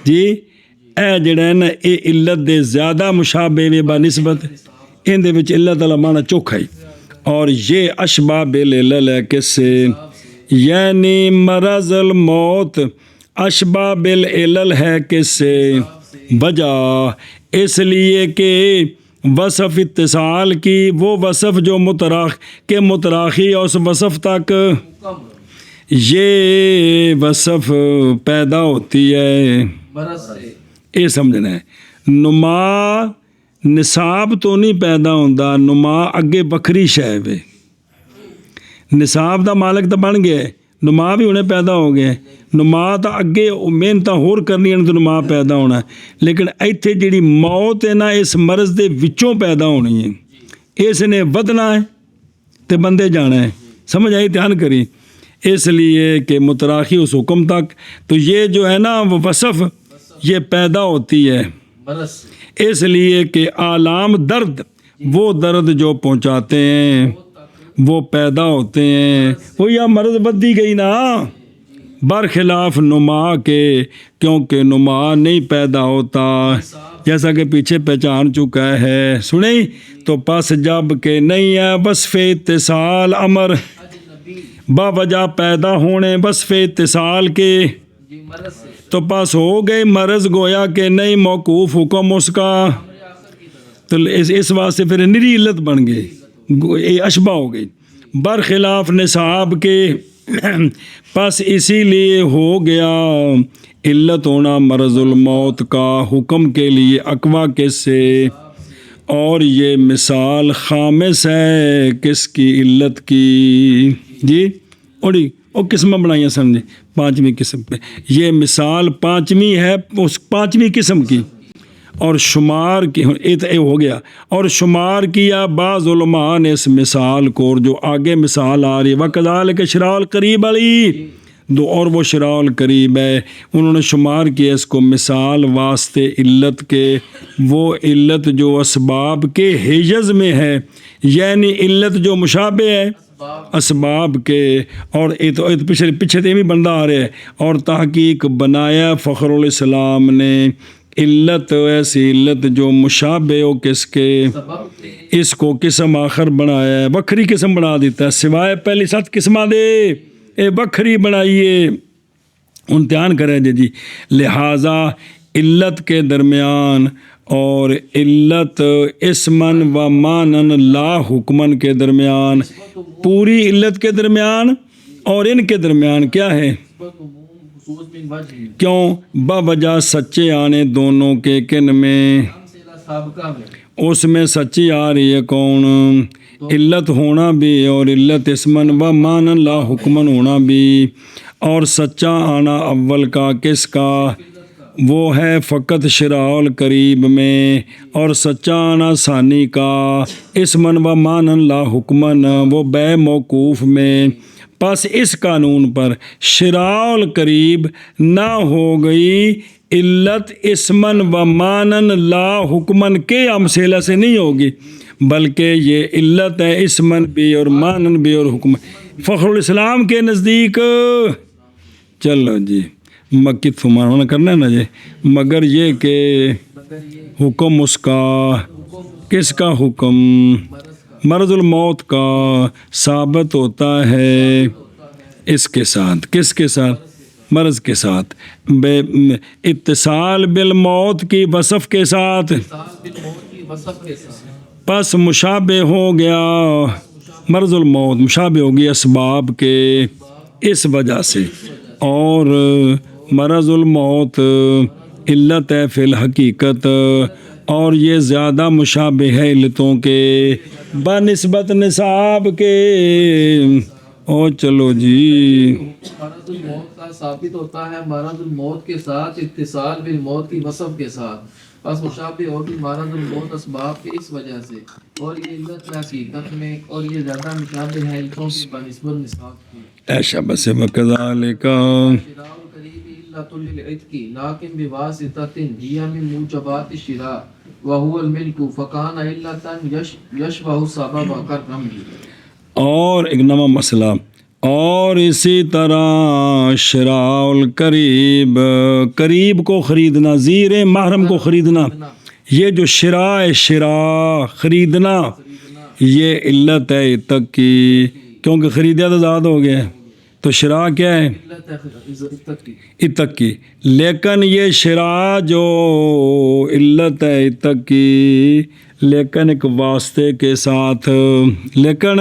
جی. اے جڑا ہے نا یہ علت دے زیادہ مشابہ وے با نسبت، ان دے وچ علت والا معنی چوکھا ہی، اور یہ اشبہ بالعلل ہے کس سے، یعنی مرض الموت اشبہ بالعلل ہے کس سے، وجہ اس لیے کہ وصف اتصال کی وہ وصف جو متراخی اور اس وصف تک یہ وصف پیدا ہوتی ہے، یہ سمجھنا ہے. نما نصاب تو نہیں پیدا ہوتا، نما اگے بکری شے وے، نصاب دا مالک تو بن گیا، نما بھی انہیں پیدا ہو گیا، نما تو اگے محنت ہور کرنی تو نما پیدا ہونا ہے، لیکن ایتھے جڑی موت ہے نا اس مرض دے وچوں پیدا ہونی ہے، اس نے ودنا ہے تے بندے جانا ہے، سمجھ آئی؟ دھیان کری، اس لیے کہ متراخی اس حکم تک، تو یہ جو ہے نا وہ وصف یہ پیدا ہوتی ہے اس لیے کہ آلام درد، وہ درد جو پہنچاتے ہیں وہ پیدا ہوتے ہیں، وہ یا مرض بدی گئی نا برخلاف نما کے، کیونکہ نما نہیں پیدا ہوتا جیسا کہ پیچھے پہچان چکا ہے، سنیں تو پس جب کہ نہیں ہے وصف اتصال امر با وجہ پیدا ہونے وصف اتصال کے، تو پس ہو گئے مرض گویا کہ نہیں موقوف حکم اس کا، تو اس واسطے پھر نری علت بن گئی، یہ اشبہ ہو گئی برخلاف نصاب کے، بس اسی لیے ہو گیا علت ہونا مرض الموت کا حکم کے لیے اقوا کس سے، اور یہ مثال خامس ہے کس کی، علت کی جی، اور قسمیں بنائیاں سمجھے پانچویں قسم پہ، یہ مثال پانچویں ہے اس پانچویں قسم کی، اور شمار کی ہو گیا، اور شمار کیا بعض علماء نے اس مثال کو، اور جو آگے مثال آ رہی ہے وَكَذَلِكَ شِرَاءُ الْقَرِيبَ علی، اور وہ شراء القریب ہے، انہوں نے شمار کیا اس کو مثال واسطے علت کے، وہ علت جو اسباب کے حیز میں ہے، یعنی علت جو مشابہ ہے اسباب کے، اور پیچھے تو بھی بندہ آ رہے ہے، اور تحقیق بنایا فخر الاسلام نے علت، ایسی علت جو مشابہ ہو کس کے، اس کو قسم آخر بنایا ہے، وکھری قسم بنا دیتا ہے، سوائے پہلی 7 قسمہ دے اے وکھری بنائیے، امتحان کریں جی۔ لہٰذا علت کے درمیان اور علت اسمن و مانن لا حکمن کے درمیان، پوری علت کے درمیان اور ان کے درمیان کیا ہے، کیوں، بوجہ سچے آنے دونوں کے، کن میں، اس میں سچی آ رہی ہے کون، علت ہونا بھی اور علت اسمن و مانن لا حکمن ہونا بھی، اور سچا آنا اول کا کس کا، وہ ہے فقط شراء القریب میں، اور سچا آنا ثانی کا اسمن و مانن لا حکمن وہ بے موقوف میں۔ پس اس قانون پر شراء القریب نہ ہو گئی علت اسمن و مانن لا حکمن کے امثلہ سے نہیں ہوگی، بلکہ یہ علت ہے اسمن بھی اور مانن بھی اور حکم۔ فخر الاسلام کے نزدیک چلو جی مکی تمہارا کرنا ہے نا جی، مگر یہ کہ حکم اس کا، کس کا حکم، مرض الموت کا ثابت ہوتا ہے اس کے ساتھ، کس کے ساتھ، مرض کے ساتھ، اتصال بالموت کی وصف کے ساتھ، پس مشابہ ہو گیا مرض الموت، مشابہ ہو گیا اسباب کے اس وجہ سے، اور مرض الموت علت ہے فی الحقیقت، اور یہ زیادہ مشابہ ہے علتوں کے بنسبت نصاب کے، اور چلو جی مرض الموت کا ثابت ہوتا ہے مرض الموت کے ساتھ اتصال بالموت کی وصف کے ساتھ، بس مشابہ ہوگی مرض الموت اسباب کے اس وجہ سے، اور یہ علت حقیقت میں، اور یہ زیادہ مشابہ ہے علتوں کی بنسبت نصاب کی۔ ایشا بس وکذالک شراء القریب علت للعتق لیکن بواسطۃ ہی من موجبات الشراء وهو الملک فکان علتا یشبہ السبب کالرمل۔ اور ایک نواں مسئلہ، اور اسی طرح شراء القریب، قریب کو خریدنا، زیر محرم کو خریدنا، یہ جو شراء شراء خریدنا یہ علت ہے عتق کی، کیونکہ خریدیا تو زیادہ ہو گیا ہے، تو شراء کیا ہے عتق کی، لیکن یہ شراء جو علت ہے عتق کی لیکن ایک واسطے کے ساتھ، لیکن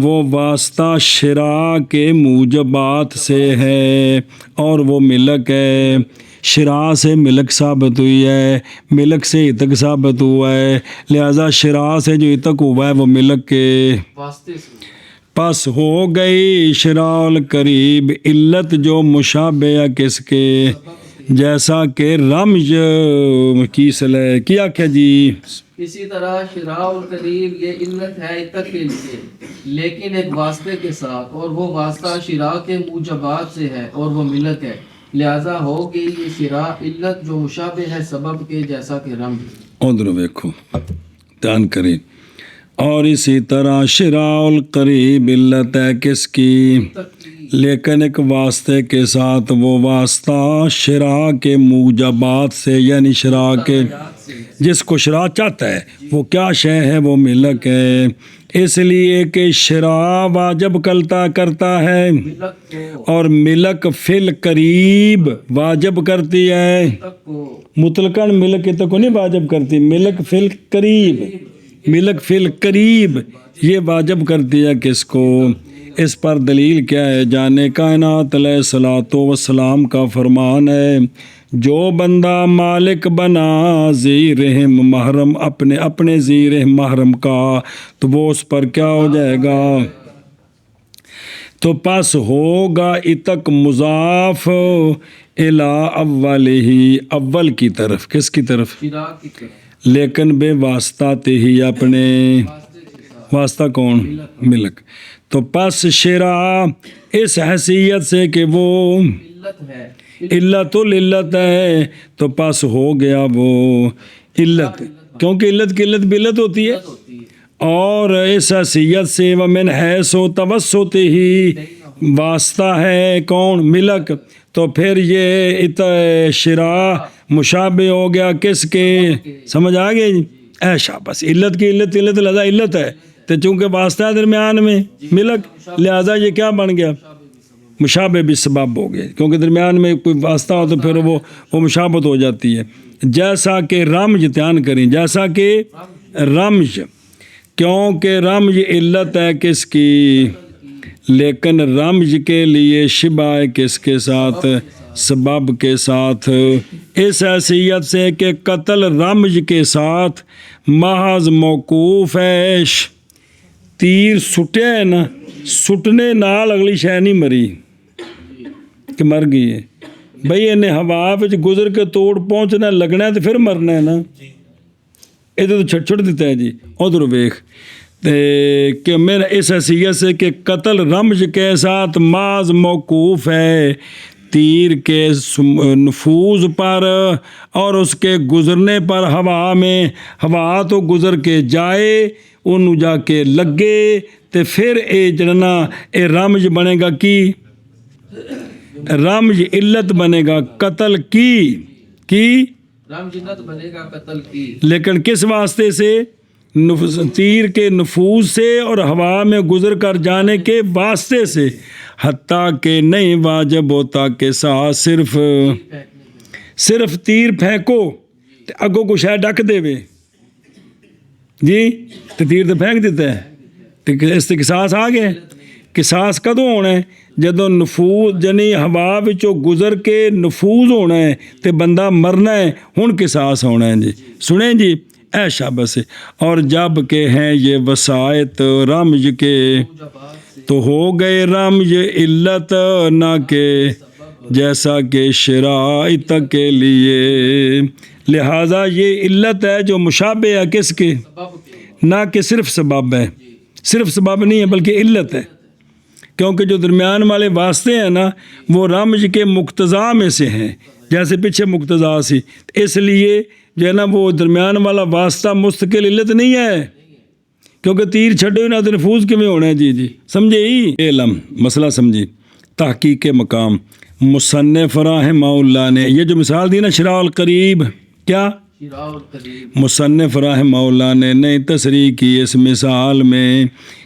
وہ واسطہ شراء کے موجبات سے ہے، اور وہ ملک ہے، شراء سے ملک ثابت ہوئی ہے، ملک سے عتق ثابت ہوا ہے، لہذا شراء سے جو عتق ہوا ہے وہ ملک کے واسطے سے، پس ہو گئی شراء القریب علت جو مشابہ ہے کس کے، جیسا کہ رمز کی صلاح کیا کیا جی، اسی طرح شراء القریب یہ علت ہے عتق کے لیے لیکن ایک واسطے کے ساتھ، اور وہ واسطہ شراء کے موجبات سے ہے اور وہ ملک ہے، لہذا ہوگی یہ شراء علت جو مشابہ ہے سبب کے، جیسا کہ رمز۔ ادھر دیکھو دھیان کریں، اور اسی طرح شراء القریب علت ہے کس کی، لیکن ایک واسطے کے ساتھ، وہ واسطہ شراء کے موجبات سے، یعنی شراء کے جس کو شراء چاہتا ہے وہ کیا شے ہے، وہ ملک ہے، اس لیے کہ شراء واجب کرتا ہے، اور ملک فی القریب واجب کرتی ہے، مطلقاً ملک عتق کو نہیں واجب کرتی، ملک فی القریب، ملک فی القریب یہ واجب کرتی ہے کس کو، اس پر دلیل کیا ہے؟ جانے کائنات علیہ الصلوۃ والسلام کا فرمان ہے جو بندہ مالک بنا ذی رحم محرم اپنے ذی رحم محرم کا تو وہ اس پر کیا ہو جائے گا؟ تو پس ہوگا اتک مضاف الی اولی اول کی طرف، کس کی طرف؟ شراء کی طرف، لیکن بے واسطہ ہی اپنے واسطہ کون؟ ملک۔ تو پس شراء اس حیثیت سے کہ وہ علت ہے، علت العلت ہے تو پس ہو گیا وہ علت، کیونکہ علت کی علت بھی علت ہوتی ہے، ہوتی ہے اور اس حیثیت سے ومن حیث و توسط ہی واسطہ ہے کون؟ ملک۔ تو پھر یہ شراء مشابہ ہو گیا کس کے؟ سمجھ آ گئی جی؟ ایشا بس علت کی علت لہذا علت ہے، تو چونکہ واسطہ ہے درمیان میں ملک، لہذا یہ کیا بن گیا؟ مشابہ بھی سبب ہو گئے، کیونکہ درمیان میں کوئی واسطہ ہو تو پھر وہ مشابہت ہو جاتی ہے۔ جیسا کہ رمج، دھیان کریں، جیسا کہ رمج، کیونکہ رمج علت ہے کس کی؟ لیکن رمج کے لیے شبہ ہے کس کے ساتھ؟ سبب کے ساتھ، اس حیثیت سے کہ قتل رمج کے ساتھ محض موقوف ہے، تیر سٹے ہے نا، سٹنے نال اگلی شے نہیں مری کہ مر گئی ہے بھئی، انہیں ہوا وچ گزر کے توڑ پہنچنا لگنا ہے تو پھر مرنا ہے نا، یہ تو چھڑ دیتا ہے جی۔ ادھر ویخ کہ میرا اس حیثیت سے کہ قتل رمج کے ساتھ محض موقوف ہے تیر کے نفوذ پر اور اس کے گزرنے پر، ہوا میں، ہوا تو گزر کے جائے انہوں جا کے لگے تو پھر اے جڑنا اے رمج بنے گا کی؟ رمج علت بنے گا قتل کی رمج علت بنے گا قتل کی، لیکن کس واسطے سے؟ تیر کے نفوذ سے اور ہوا میں گزر کر جانے کے واسطے سے، حتیٰ کہ نہیں واجب ہوتا کہ ساتھ صرف تیر پھینکو تو اگوں کو شاید ڈک دے وے جی، تو تیر تو پھینک دیتا ہے، تو اس سے قصاص آ گئے۔ قصاص کدوں ہونا ہے؟ جدوں نفوذ یعنی ہوا وچوں گزر کے نفوذ ہونا ہے تو بندہ مرنا ہے، ہن قصاص ہونا ہے جی۔ سنیں جی، اے شاباش۔ اور جب کہ ہیں یہ وسائط رمج کے تو ہو گئے رمج علت نہ کہ جیسا کہ شراء تک کے لیے، لہذا یہ علت ہے جو مشابہ ہے کس کے؟ نہ کہ صرف سبب ہے، صرف سبب نہیں ہے بلکہ علت ہے، کیونکہ جو درمیان والے واسطے ہیں نا وہ رمج کے مقتضا میں سے ہیں، جیسے پیچھے مقتضا سی، اس لیے جو ہے نا وہ درمیان والا واسطہ مستقل علت نہیں ہے، کیونکہ تیر چھڑے نہ تو نفوذ کیویں ہونا ہے جی سمجھے ہی۔ علم مسئلہ سمجھی، تحقیق مقام مصنف رحمہ اللہ نے یہ جو مثال دی نا شراء القریب، کیا شراء القریب، مصنف رحمہ اللہ نے نئی تصریح کی اس مثال میں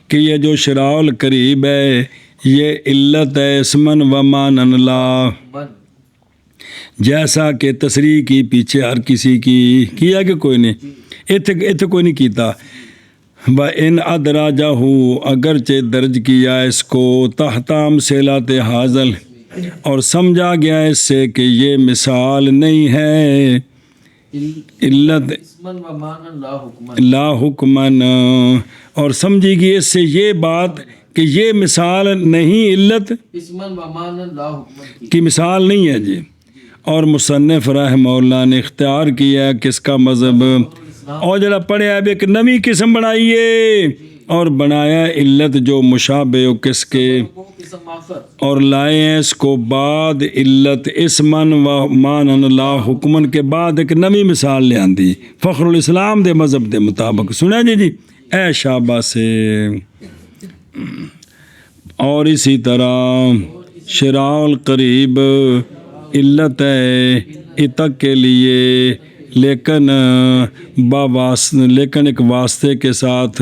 کہ یہ جو شراء القریب ہے یہ علت ہے اسمن و مانن لا، جیسا کہ تصریح کی پیچھے ہر کسی کی کیا کہ کوئی نہیں، اتھے کوئی نہیں کیتا۔ وَإِنْ أَدْرَجَهُ اگرچہ درج کیا اس کو تحت امثلۃ حاضل، اور سمجھا گیا اس سے کہ یہ مثال نہیں ہے علت اسمن و مانن لا حکمن، لا حکمن، اور سمجھی گئی اس سے یہ بات کہ یہ مثال نہیں علت اسمن و مانن لا حکمن کی مثال نہیں ہے جی۔ اور مصنف رحمہ اللہ نے اختیار کیا ہے کس کا مذہب، اور جڑا پڑھے اب ایک نئی قسم بنائیے اور بنایا علت جو مشابہ ہو کس کے، وہ قسم آخر، اور لائے ہیں اس کو بعد علت اسمن و مانن لا حکمن کے بعد ایک نئی مثال لے آندی فخر الاسلام دے مذہب دے مطابق۔ سنا جی اے شابہ سے۔ اور اسی طرح شراء القریب علت ہے اتک کے لیے، لیکن لیکن ایک واسطے کے ساتھ،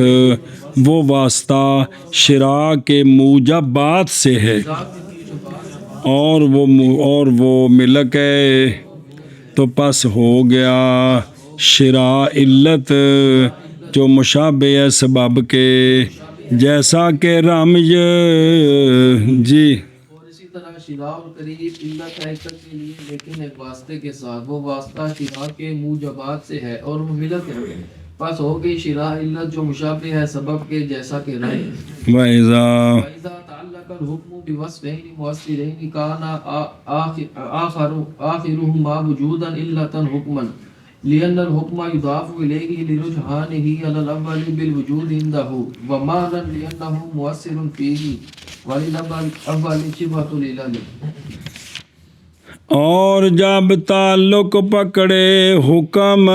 وہ واسطہ شراء کے موجبات سے ہے اور وہ ملک ہے، تو پس ہو گیا شراء علت جو مشابہ ہے سبب کے، جیسا کہ رمج جی اور اسی طرح شرا اور قریب علت ہے تک کے لیے لیکن ایک واسطے کے ساتھ، وہ واسطہ شرا کے موجبات سے ہے اور وہ ملت ہے، پس ہو گئی شرا علت جو مشابہ ہے سبب کے جیسا کہ رائے۔ وَإِذَا وَإِذَا تَعَلَّقَ الْحُكْمُ بِوَصْفَيْنِ مُؤَثِّرَيْنِ كَانَ آخِرُهُمَا وُجُودًا عِلَّةً حُكْمًا لأن الحكم يضاف إليه لرجحانه على الأول بالوجود عنده ومعنى لأنه مؤثر فيه وللأول شبهة العلل۔ اور جب تعلق پکڑے حکم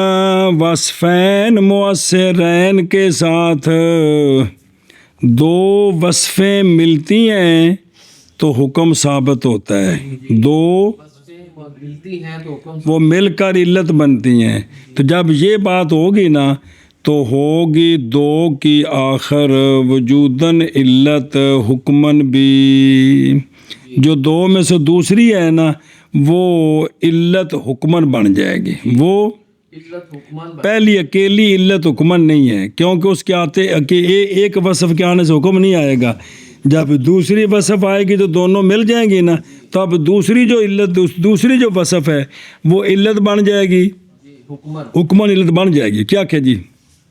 وصفین مؤثرین کے ساتھ، دو وصفیں ملتی ہیں تو حکم ثابت ہوتا ہے، دو ملتی ہیں تو حکم وہ مل کر علت بنتی ہیں۔ تو جب یہ بات ہوگی نا تو ہوگی دو کی آخر وجوداً علت حکمن بھی، جو دو میں سے دوسری ہے نا وہ علت حکمن بن جائے گی، وہ علت حکمان پہلی اکیلی علت حکمن نہیں ہے، کیونکہ اس کے آتے کہ ایک وصف کے آنے سے حکم نہیں آئے گا، جب دوسری وصف آئے گی تو دونوں مل جائیں گی نا، تو اب دوسری جو علت دوسری جو وصف ہے وہ علت بن جائے گی، حکمان۔ حکمن علت بن جائے گی۔ کیا کہ جی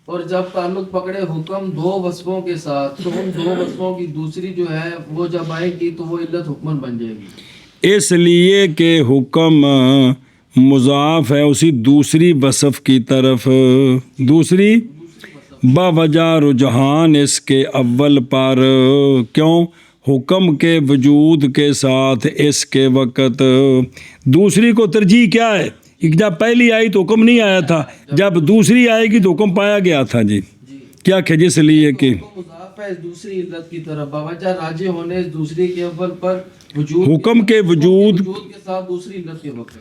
اور جب تعلق پکڑے حکم دو وصفوں کے ساتھ تو ان دو وصفوں کی دوسری جو ہے وہ جب آئے گی تو وہ علت حکمن بن جائے گی، اس لیے کہ حکم مضاف ہے اسی دوسری وصف کی طرف، دوسری باوجہ رجحان اس کے اول پر، کیوں حکم کے وجود کے ساتھ اس کے وقت دوسری کو ترجیح کیا ہے، جب پہلی آئی تو حکم نہیں آیا تھا، جب دوسری آئے گی تو حکم پایا گیا تھا جی۔ کیا کہ جس لیے کہ حکم مضاف ہے اس دوسری علت کی طرف باوجہ راجع ہونے اس دوسری کے اول پر وجود حکم کے وجود کے ساتھ دوسری علت کے وقت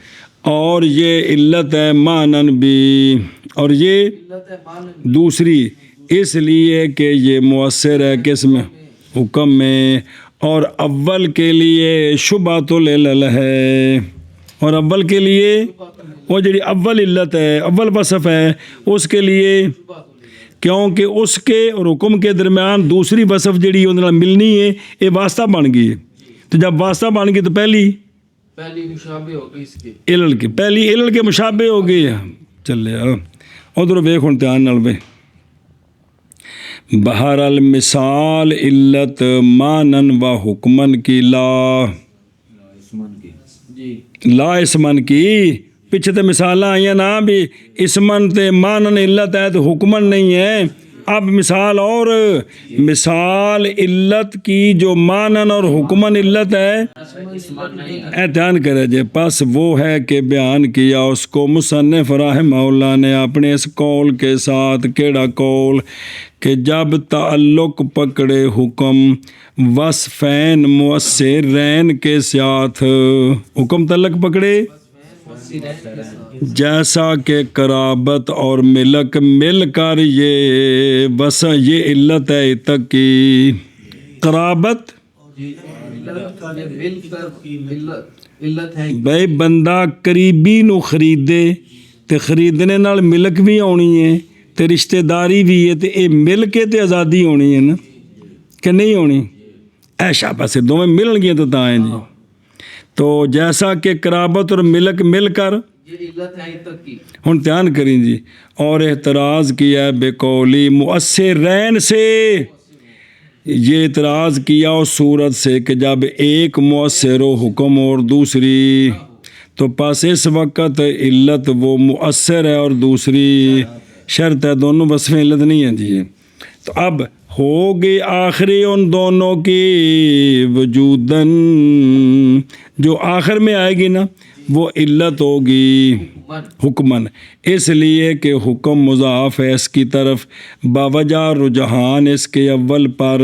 اور یہ علت ہے مانن بھی، اور یہ علت ہے معنی دوسری اس لیے کہ یہ مؤثر ہے کس میں، حکم میں، اور اول کے لیے شبہۃ العلل ہے، اور اول کے لیے وہ جڑی اول علت ہے اول وصف ہے اس کے لیے، کیونکہ اس کے اور حکم کے درمیان دوسری وصف جڑی ان نال ملنی ہے یہ واسطہ بن گئی ہے، تو جب واسطہ بن گئی تو پہلی مشابہ ہو گئی اس کے علل کی پہلی علل کے مشابہ ہو گئی ہے۔ چلے ادھر ویکھ ہن دھیان نال وے، بہر المثال علت مانن و حکمن کی لا جی لا اسمن کی، پیچھے تے مثالاں آئیاں نا بھی اسمن تے مانن علت ہے تو حکمن نہیں ہے، اب مثال اور مثال علت کی جو مانن اور حکمن علت ہے، اے دھیان کرے جے، پس وہ ہے کہ بیان کیا اس کو مصنف رحمہ اللہ نے اپنے اس قول کے ساتھ، کیڑا قول کہ جب تعلق پکڑے حکم وصفین مؤثرین کے ساتھ، حکم تعلق پکڑے جیسا کہ قرابت اور ملک مل کر یہ علت ہے تک کی قرابت، علت ہے بھائی بندہ قریبی نو خریدے تے خریدنے نال ملک بھی آنی ہے تے رشتہ داری بھی ہے تے اے مل کے تے آزادی ہونی ہے نا کہ نہیں ہونی، ایشا پاسے دونوں ملن گیا تو تائیں جی، تو جیسا کہ قرابت اور ملک مل کر یہ علت ہے تک کی۔ ہن دھیان کریں جی، اور اعتراض کیا ہے بے قولی مؤثرین سے، یہ اعتراض کیا اس صورت سے کہ جب ایک مؤثر و حکم اور دوسری، تو پس اس وقت علت وہ مؤثر ہے اور دوسری شرط ہے، دونوں وصفیں علت نہیں ہیں جی۔ تو اب ہوگی آخری ان دونوں کی وجوداً، جو آخر میں آئے گی نا وہ علت ہوگی حکمن، اس لیے کہ حکم مضاف ہے اس کی طرف باوجہ رجحان اس کے اول پر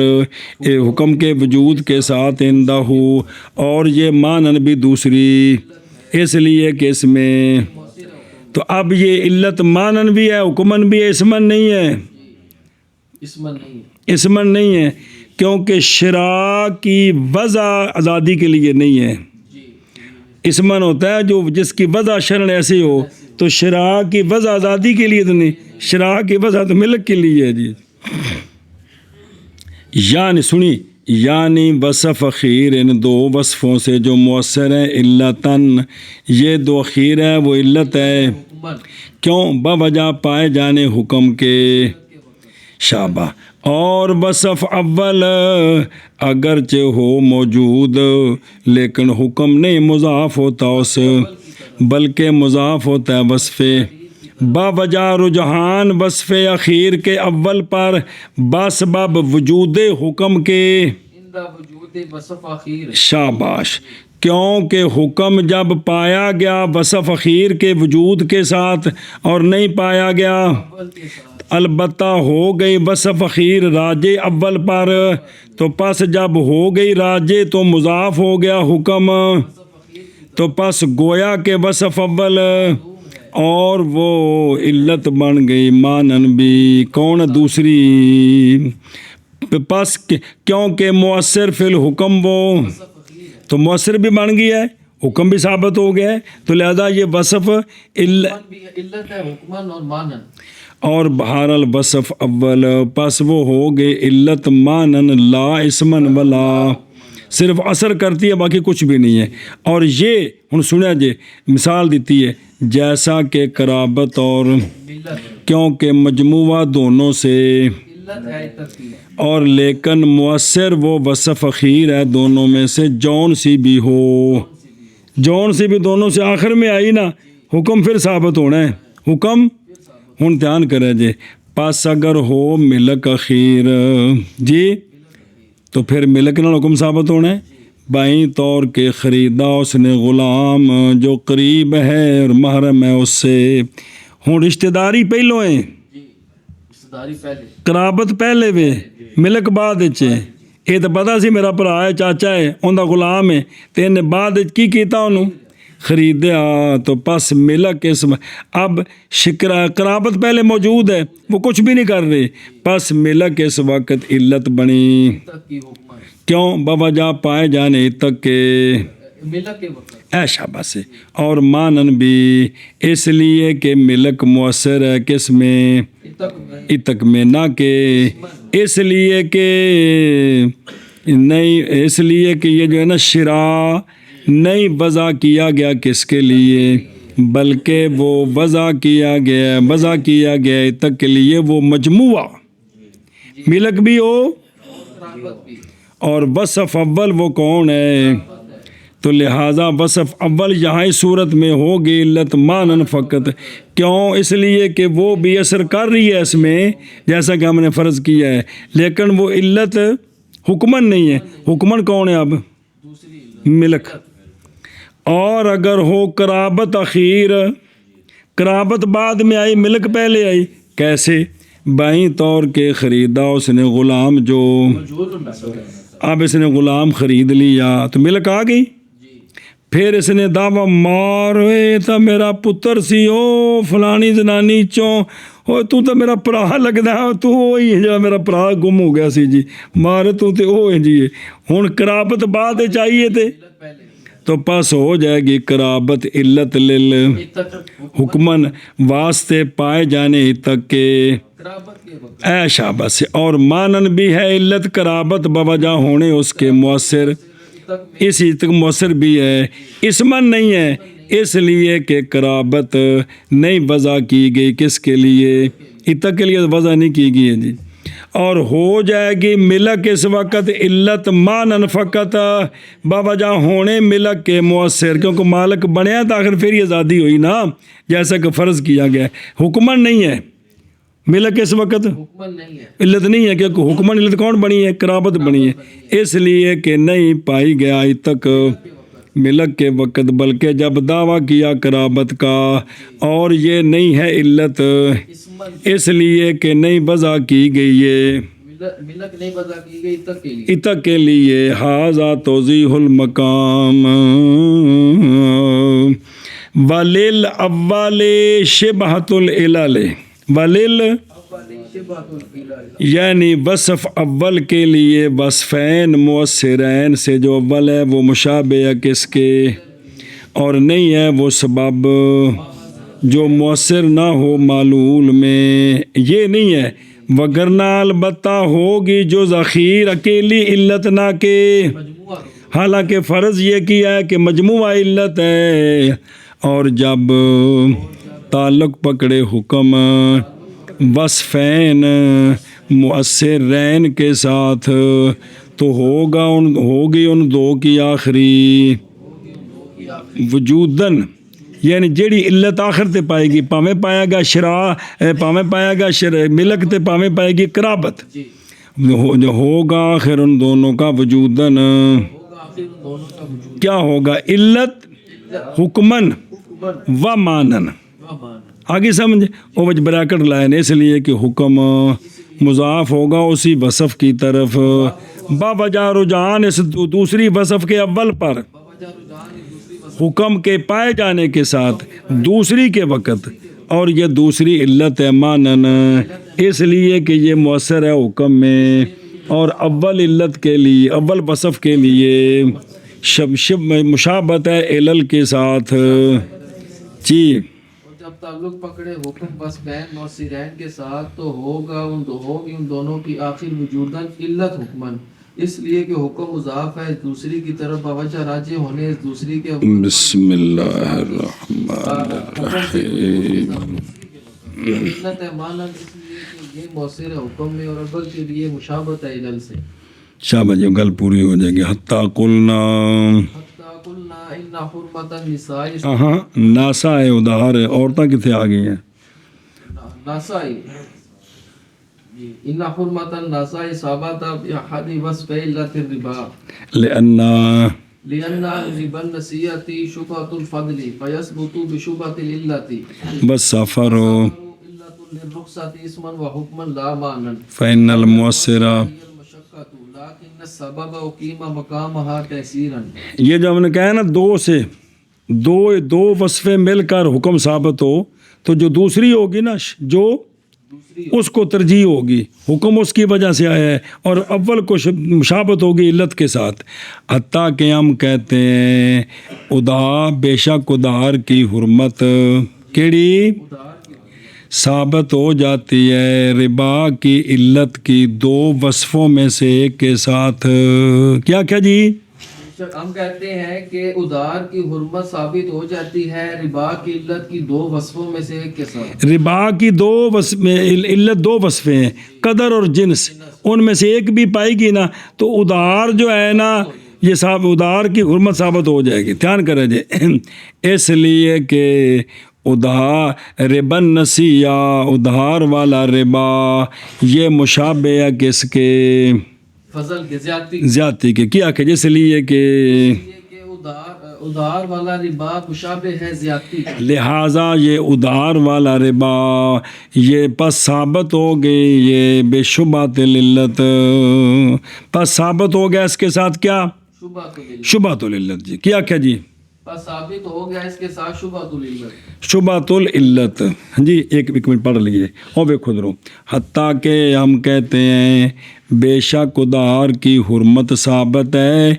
حکم کے وجود کے ساتھ اندہ ہو، اور یہ مانن بھی دوسری اس لیے کہ اس میں، تو اب یہ علت مانن بھی ہے حکمن بھی ہے، اسمن نہیں ہے، اسمن نہیں ہے، کیونکہ شرع کی وضع آزادی کے لیے نہیں ہے، اسمن ہوتا ہے جو جس کی وضع شرع ایسی ہو، تو شرع کی وضع آزادی کے لیے تو نہیں، شرع کی وضع تو ملک کے لیے ہے جی، یعنی سنی یعنی وصف اخیر ان دو وصفوں سے جو مؤثر ہیں علتاً، یہ دو اخیر ہے وہ علت ہے، حکمن کیوں؟ بوجہ پائے جانے حکم کے، شابہ، اور وصف اول اگرچہ ہو موجود لیکن حکم نہیں مضاف ہوتا اس، بلکہ مضاف ہوتا ہے وصف باوجہ رجحان وصف اخیر کے اول پر بسبب وجود حکم کے، عند وجود وصف اخیر، شاباش، کیونکہ حکم جب پایا گیا وصف اخیر کے وجود کے ساتھ اور نہیں پایا گیا، اول کے ساتھ البتہ ہو گئی وصف اخیر راجع اول پر، تو پس جب ہو گئی راجع تو مضاف ہو گیا حکم، تو پس گویا کہ وصف اول اور وہ علت بن گئی مانن بھی، کون دوسری؟ پس کیونکہ مؤثر فی الحکم وہ، تو مؤثر بھی بن گیا ہے، حکم بھی ثابت ہو گیا ہے، تو لہذا یہ وصف حکمن بھی علت ہے، حکمن اور مانن، اور بہر الوصف اول، پس وہ ہو گئے علت مانن لا اسمن ولا، صرف اثر کرتی ہے باقی کچھ بھی نہیں ہے۔ اور یہ ہن سنیا جی مثال دیتی ہے جیسا کہ قرابت اور، ملت کیونکہ مجموعہ دونوں سے، علت ہے ترتیب، اور لیکن مؤثر وہ وصف اخیر ہے دونوں میں سے جون سی بھی ہو، جون سی بھی دونوں سے آخر میں آئی نا، حکم پھر ثابت ہونا ہے، حکم ہن دھیان کرے جی، پس اگر ہو ملک اخیر جی تو پھر ملک نہ حکم ثابت ہونا ہے، بائیں طور کے خریدا اس نے غلام جو قریب ہے اور محرم ہے اس سے، ہوں رشتہ داری پہلو ہیں، جی رشتہ داری پہلے، قرابت پہلے وے ملک بعد وچ ہے، یہ تو پتا سی میرا بھرا ہے چاچا ہے اوندا غلام ہے، تے نے بعد وچ کی کیتا انہوں خریدیا، تو پس ملک اس، اب شکرا قرابت پہلے موجود ہے وہ کچھ بھی نہیں کر رہے، پس ملک اس وقت علت بنی، تک کی حکمن، کیوں؟ بوجہ پائے جانے تک کے، ملک کے وقت، اے شاباش سے، اور مانن بھی اس لیے کہ ملک مؤثر ہے کس میں، تک میں اتک میں، نہ کہ اس لیے کہ نہیں، اس لیے کہ یہ جو ہے نا شراء نہیں وضع کیا گیا کس کے لیے، بلکہ وہ وضع کیا گیا اتک کے لیے، وہ مجموعہ ملک بھی ہو قرابت بھی، اور وصف اول وہ کون ہے، تو لہٰذا وصف اول یہاں اس صورت میں ہوگی علت مانن فقط، کیوں؟ اس لیے کہ وہ بھی اثر کر رہی ہے اس میں جیسا کہ ہم نے فرض کیا ہے، لیکن وہ علت حکمن نہیں ہے، حکمن کون ہے اب؟ دوسری علت، ملک۔ اور اگر ہو قرابت اخیر، قرابت بعد میں آئی ملک پہلے آئی، کیسے؟ بائیں طور کے خریدا اس نے غلام جو، موجود النسب ہے، اب اس نے غلام خرید لیا تو ملک آ گئی، جی پھر اس نے دعویٰ مار ہوئے تا میرا پتر سی، او فلانی زنانی چوں، او تو میرا پرا لگدا ہے، تو وہی ہے جا میرا پرا گم ہو گیا سی جی، مار تو تے او ہے جی، ہن قرابت بعد چاہیے تے، علت پہلے، تو پس ہو جائے گی قرابت علت تک حکمن واسطے پائے جانے تک کے، قرابت کے وقت، اے شاباش سے، اور مانن بھی ہے علت قرابت بوجہ ہونے اس کے مؤثر، تک میں اسی تک مؤثر بھی ہے، اسمن نہیں ہے، اس لیے کہ قرابت نہیں وضع کی گئی کس کے لیے، اتک کے لیے وضع نہیں کی گئی ہے جی، اور ہو جائے گی ملک اس وقت علت مانن فقط بوجہ ہونے ملک کے مؤثر، کیونکہ مالک بنیا تو آخر پھر یہ آزادی ہوئی نا جیسا کہ فرض کیا گیا ہے، حکمن نہیں ہے ملک اس وقت، حکمن نہیں ہے، علت نہیں ہے، کیونکہ حکمن علت کون بنی ہے؟ قرابت بنی ہے، اس لیے کہ نہیں پائی گیا تک ملک کے وقت، بلکہ جب دعویٰ کیا قرابت کا، اور یہ نہیں ہے علت اسمن اس لیے کہ نہیں وضع کی گئی ہے ملک نہیں وضع کی گئی تک کے لیے، اتک کے لیے، ھذا توضیح المقام وللاول شبہۃ العلل، یعنی وصف اول کے لیے وصفین مؤثرین سے جو اول ہے وہ مشابہ ہے کس کے، اور نہیں ہے وہ سبب جو مؤثر نہ ہو معلول میں، یہ نہیں ہے وگرنہ البتہ ہوگی جو ذخیر اکیلی علت نہ کہ مجموعہ حالانکہ فرض یہ کیا ہے کہ مجموعہ علت ہے، اور جب تعلق پکڑے حکم وصفین مؤثرین کے ساتھ تو ہوگی ان دو کی آخری وجودن، یعنی جیڑی علت آخر تے پائے گی، پاویں پایا گا پاویں پایا گا ملک تے پاویں پائے گی قرابت، جی جو ہوگا آخر ان دونوں کا وجودن، ہوگا آخر ان دونوں کا وجود کیا ہوگا؟ علت حکمن و مانن، آگے سمجھ وہ وجہ بریکٹ لائن، اس لیے کہ حکم مضاف ہوگا اسی وصف کی طرف باوجہ رجحان اس دوسری وصف کے اول پر، حکم کے پائے جانے کے ساتھ دوسری کے وقت، اور یہ دوسری علت ہے مانن، اس لیے کہ یہ مؤثر ہے حکم میں، اور اول علت کے لیے اول وصف کے لیے شب مشابہت ہے علل کے ساتھ، جی اور جب تعلق پکڑے حکم وصفین مؤثرین کے ساتھ تو ہوگی ان دونوں کی آخر وجودن علت حکمن، اس لیے کہ حکم مضاف ہے دوسری کی طرف باوجہ راجع ہونے اس دوسری کے بسم اللہ الرحمن الرحیم، علت ہے مانن، اس لیے کہ یہ مؤثر ہے حکم میں، اور اول کے لیے مشابہت ہے علل سے۔ شابہ جی گل پوری ہو جائے گی۔ حتیٰ قلنا، حتیٰ قلنا ان حرمت النساء، ہاں ناسا ہے ادھار ہے، عورتیں کتنے آ گئی ہیں؟ ناسائی جی ان حرمت النساء ثابت بأحد وصف علت الربا لأن ربا النسیۃ شبہۃ الفضل فیثبت بشبہۃ العلت والسفر علت للرخصۃ اسما وحکما لا معنى فإن المؤثر، المشقۃ لكن السبب اقیم مقامها تيسيرا، یہ جو ہم نے کہا ہے نا دو وصفیں مل کر حکم ثابت ہو تو جو دوسری ہوگی نا جو اس کو ترجیح ہوگی، حکم اس کی وجہ سے آیا ہے، اور اول کو مشابہت ہوگی علت کے ساتھ، حتیٰ کہ ہم کہتے ہیں بے شک ادھار کی حرمت کیڑی ثابت ہو جاتی ہے ربا کی علت کی دو وصفوں میں سے ایک کے ساتھ، کیا جی؟ ہم کہتے ہیں کہ ادھار کی حرمت ثابت ہو جاتی ہے ربا کی علت کی دو وصفوں میں سے ایک کے ساتھ، ربا کی علت دو وصفیں ہیں، قدر اور جنس، ان میں سے ایک بھی پائے گی نا تو ادھار جو ہے نا یہ ادھار کی حرمت ثابت ہو جائے گی، دھیان کریں جی، اس لیے کہ ربا نسیہ ادھار والا ربا یہ مشابہ ہے کس کے؟ فضل کے زیادتی کے، کیا کہ جس لیے کہ ادھار والا ربا مشابہ ہے زیادتی، لہٰذا یہ ادھار والا ربا یہ پس ثابت ہو گئی یہ بے شبہۃ العلت، پس ثابت ہو گیا اس کے ساتھ کیا؟ شبہۃ العلت، جی کیا جی؟ پس ثابت ہو گیا اس کے ساتھ شبہۃ العلت، شبہۃ العلت، جی ایک منٹ پڑھ لیجیے اور بے خود رو، حتیٰ کہ ہم کہتے ہیں بے شک ادھار کی حرمت ثابت ہے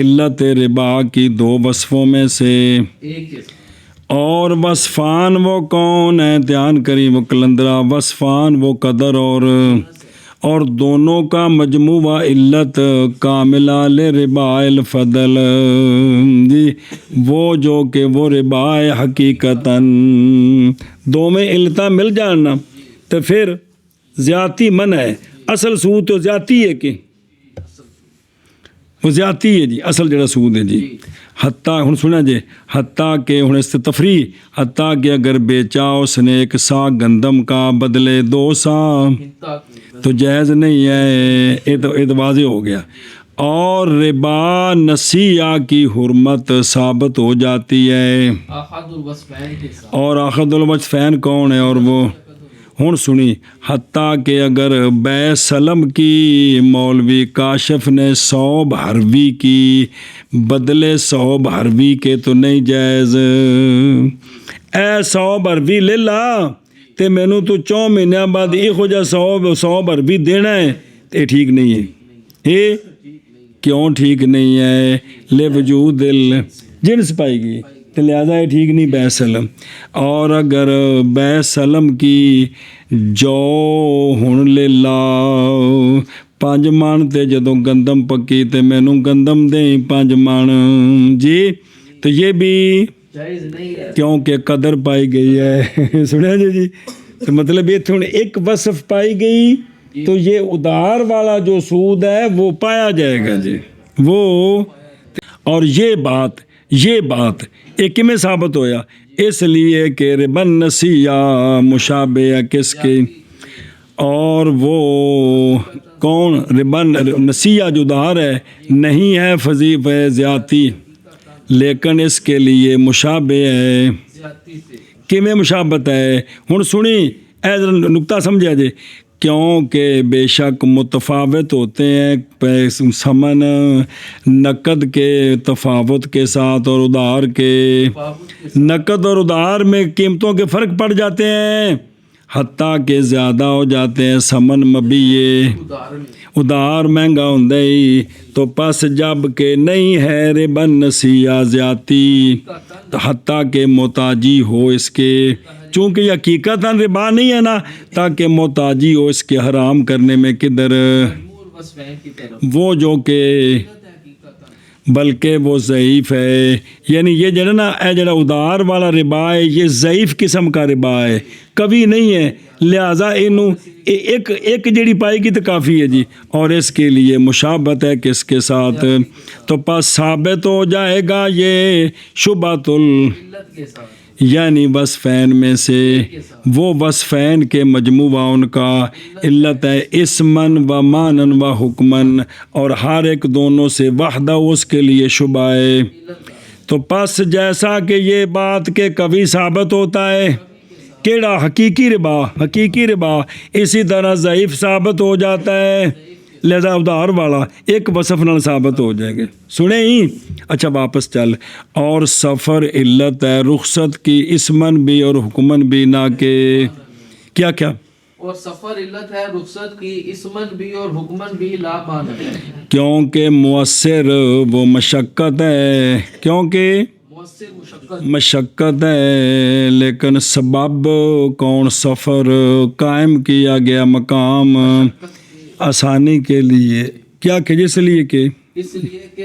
علت ربا کی دو وصفوں میں سے ایک کے ساتھ، اور وصفان وہ کون ہیں؟ دھیان کری وہ کلندرا، وصفان وہ قدر اور دونوں کا مجموعہ علت کاملہ لربا الفضل، جی وہ جو کہ وہ ربا حقیقتاً دو میں علتاں مل جاننا تو پھر زیادتی من ہے، اصل سود تو زیادتی ہے کہ وہ زیادتی ہے جی، اصل جڑا سود ہے جی، حتیٰ ہن سنا جی، حتیٰ کہ ہن اس تفریح، حتیٰ کہ اگر بیچا اس نے ایک سا گندم کا بدلے 2 سا تو جائز نہیں ہے، یہ تو واضح ہو گیا، اور ربا نسیہ کی حرمت ثابت ہو جاتی ہے، احد الوصفین کے ساتھ، اور احد الوصفین کون ہے؟ اور وہ ہن سنی، حتیٰ کہ اگر بے سلم کی مولوی کاشف نے 100 بھروی کی بدلے 100 بھروی کے تو نہیں جائز، اے 100 بھروی لے لا تے مینوں تو 4 مہینوں بعد یہ ہو جا 100 بھروی دینا ہے، یہ ٹھیک نہیں ہے، یہ کیوں ٹھیک نہیں ہے؟ لے وجود جنس پائے گی، تو لہذا یہ ٹھیک نہیں بے سلم. اور اگر بے سلم کی جو ہن لے لا 5 من تے جدوں گندم پکی تے مینوں گندم دیں 5 من جی، تو یہ بھی جائز نہیں ہے. کیونکہ قدر پائی گئی ہے. سنیا جی تو مطلب یہ تھوڑی ایک وصف پائی گئی تو یہ ادھار والا جو سود ہے وہ پایا جائے گا جی وہ. اور یہ بات ایک میں ثابت ہویا اس لیے کہ ربن نسیہ مشابہ کس کے، اور وہ کون ربن نسیہ جو ادھار ہے نہیں ہے فضیف ہے زیادتی، لیکن اس کے لیے مشابہ ہے. زیادتی سے کیویں مشابت ہے ہن سنی اے نقطہ سمجھا جی. کیونکہ بے شک متفاوت ہوتے ہیں ثمن نقد کے تفاوت کے ساتھ اور ادھار کے. نقد اور ادھار میں قیمتوں کے فرق پڑ جاتے ہیں، حتیٰ کہ زیادہ ہو جاتے ہیں ثمن مبیع، ادھار مہنگا ہوندا ہی. تو پس جب کہ نہیں ہے ربن نسیہ زیادتی حتیٰ کہ محتاجی ہو اس کے، چونکہ یہ حقیقتاً ربا نہیں ہے نا، تاکہ محتاجی ہو اس کے حرام کرنے میں کدھر وہ جو کہ بلکہ وہ ضعیف ہے. یعنی یہ جڑا نا اے جڑا ادھار والا ربا ہے یہ ضعیف قسم کا ربا ہے، کبھی نہیں ہے. لہٰذا انہوں ایک جڑی پائے گی تو کافی ہے جی. اور اس کے لیے مشابت ہے کس کے ساتھ، تو پس ثابت ہو جائے گا یہ شبہۃ یعنی وصفین میں سے وہ وصفین کے مجموعہ ان کا علت ہے اسمن و مانن و حکمن، اور ہر ایک دونوں سے وحدہ اس کے لیے شبہ ہے. تو پس جیسا کہ یہ بات کہ کبھی ثابت ہوتا ہے کیڑا حقیقی ربا اسی طرح ضعیف ثابت ہو جاتا ہے. لہذا ادھار والا ایک وصف نال ثابت ہو جائے گا. سنے ہی اچھا واپس چل. اور سفر علت ہے رخصت کی اسمن بھی اور حکمن بھی، نہ کہ کیا اور سفر علت ہے رخصت کی اسمن بھی اور حکمن بھی لا مانع ہے. کیونکہ مؤثر وہ مشقت ہے، کیونکہ مشقت ہے، لیکن سبب کون سفر قائم کیا گیا مقام آسانی کے لیے. کیا کہ اس لیے کہ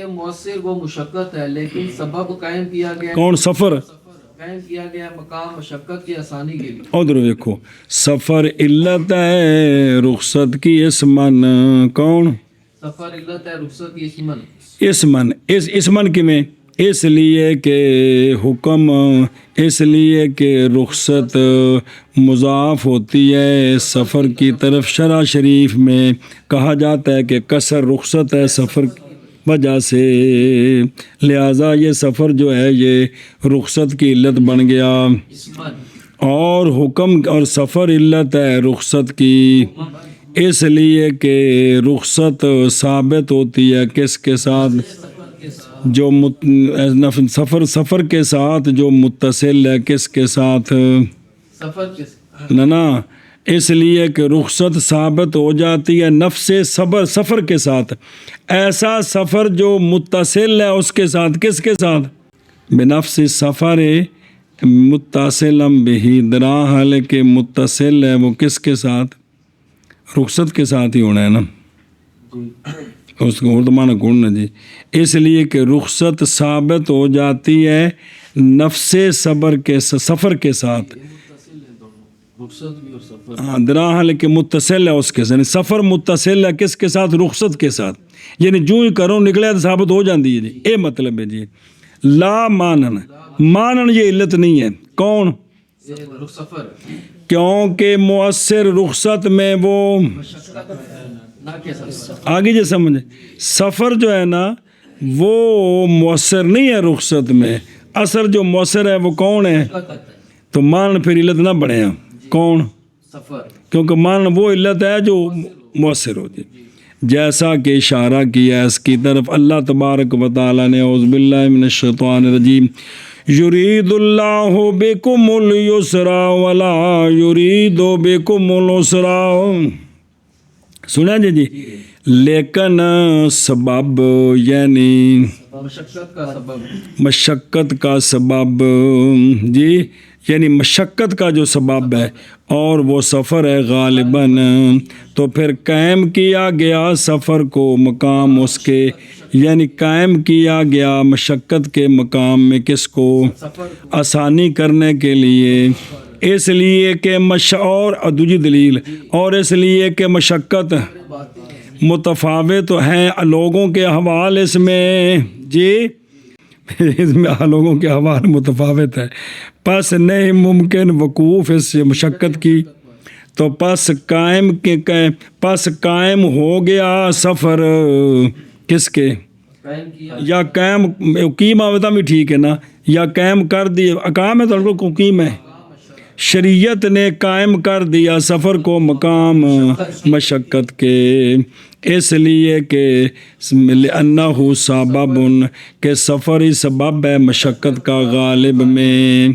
مؤثر وہ مشقت ہے لیکن سبب قائم کیا گیا کون سفر قائم کیا گیا مقام مشقت کی آسانی کے لیے. ادھر دیکھو سفر علت ہے رخصت کی اسمن، کون سفر علت ہے رخصت کی اسمن کی میں اس لیے کہ حکم، اس لیے کہ رخصت مضاف ہوتی ہے سفر کی طرف. شرع شریف میں کہا جاتا ہے کہ کسر رخصت ہے سفر کی وجہ سے، لہٰذا یہ سفر جو ہے یہ رخصت کی علت بن گیا. اور حکم اور سفر علت ہے رخصت کی اس لیے کہ رخصت ثابت ہوتی ہے کس کے ساتھ، جو سفر کے ساتھ جو متصل ہے کس کے ساتھ نا اس لیے کہ رخصت ثابت ہو جاتی ہے نفس سفر کے ساتھ. ایسا سفر جو متصل ہے اس کے ساتھ، کس کے ساتھ، بنفس سفر متصلم بہی دراحل کے متصل ہے وہ کس کے ساتھ، رخصت کے ساتھ ہی ہونا ہے نا، اس کو اردمانہ گھوڑنا جی. اس لیے کہ رخصت ثابت ہو جاتی ہے نفس سفر کے ساتھ، ہاں دراحل کے متصل ہے اس کے ساتھ، سفر متصل ہے کس کے ساتھ، رخصت کے ساتھ. یعنی جو ہی کرو نکلے تو ثابت ہو جاتی ہے جی. اے مطلب ہے جی. لا مانن یہ علت نہیں ہے، کون سفر، کیونکہ مؤثر رخصت میں وہ آگے جو سمجھے سفر جو ہے نا وہ مؤثر نہیں ہے رخصت میں، اثر جو مؤثر ہے وہ کون ہے. تو مان پھر علت نہ بنے کون سفر، کیونکہ مان وہ علت ہے جو مؤثر ہوتی. جیسا کہ اشارہ کیا اس کی طرف اللہ تبارک و تعالیٰ نے اعوذ باللہ من الشیطان الرجیم یرید اللہ بکم اليسر ولا یرید بکم العسر. سنا جی لیکن سبب یعنی مشقت کا سبب مشقت کا سبب جی، یعنی مشقت کا جو سبب ہے اور وہ سفر ہے غالباً، تو پھر قائم کیا گیا سفر کو مقام اس کے، یعنی قائم کیا گیا مشقت کے مقام میں کس کو؟ سفر آسانی کرنے کے لیے، اس لیے کہ اور دوسری دلیل، اور اس لیے کہ مشقت متفاوت ہیں لوگوں کے احوال اس میں جی، اس میں لوگوں کے احوال متفاوت ہے، پس نہیں ممکن وقوف اس سے مشقت کی، تو پس قائم ہو گیا سفر کس کے؟ قائم کیا یا قائم قیم آتا بھی ٹھیک ہے نا، یا قائم کر دی اقام ہے تو کو قیم ہے، شریعت نے قائم کر دیا سفر کو مقام مشقت کے، اس لیے کہ انہ سبب کہ سفر ہی سبب ہے مشقت کا غالب میں،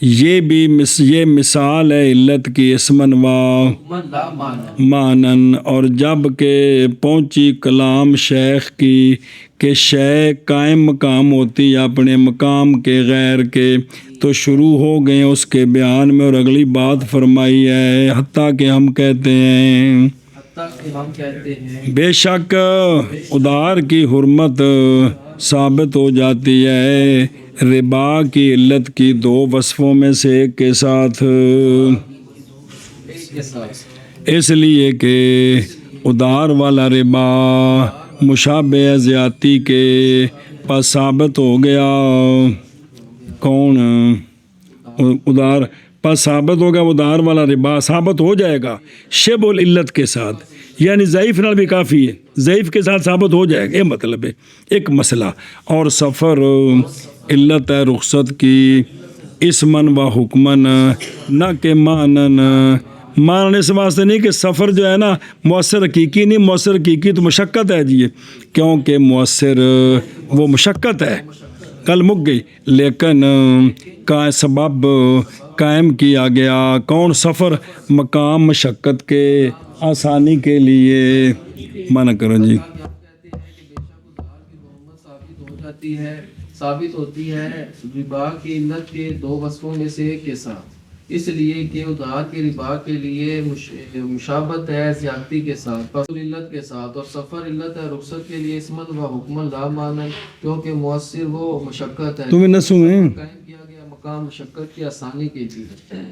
یہ بھی یہ مثال ہے علت کی اسمن و من لا معنی مانن، اور جب کہ پہنچی کلام شیخ کی کہ شے قائم مقام ہوتی ہے اپنے مقام کے غیر کے، تو شروع ہو گئے اس کے بیان میں، اور اگلی بات فرمائی ہے حتیٰ کہ ہم کہتے ہیں، حتیٰ کہ ہم کہتے ہیں بے شک ادار کی حرمت ثابت ہو جاتی ہے ربا کی علت کی دو وصفوں میں سے ایک کے ساتھ، ایک کے ساتھ اس لیے کہ ادار والا ربا مشابہ زیادتی کے پاس ثابت ہو گیا، کون ادار پاس ثابت ہو گیا، ادار والا ربا ثابت ہو جائے گا شبہ العلت کے ساتھ، یعنی ضعیف نال بھی کافی ہے، ضعیف کے ساتھ ثابت ہو جائے گا، یہ مطلب ہے ایک مسئلہ، اور سفر علت ہے رخصت کی اسمن و حکمن، نہ کہ مانن، مانن اس واسطے نہیں کہ سفر جو ہے نا مؤثر حقیقی نہیں، مؤثر حقیقی تو مشقت ہے جی، کیونکہ مؤثر وہ مشقت ہے، کل مک گئی، لیکن کا سبب قائم کیا گیا کون؟ سفر مقام مشقت کے آسانی کے لیے، منع کرو جی۔ ثابت ہوتی ہے ربا کی علت کے دو وصفوں میں سے ایک کے ساتھ، اس لیے کہ ادھار کے ربا کے لیے مشابہت ہے زیادتی کے ساتھ، فصل علت کے ساتھ، اور سفر علت ہے رخصت کے لیے اسمن و حکمن لا مانن، کیونکہ مؤثر وہ مشقت ہے، تمہیں نہ سنیں قائم کیا گیا مقام مشقت کی آسانی کے لیے۔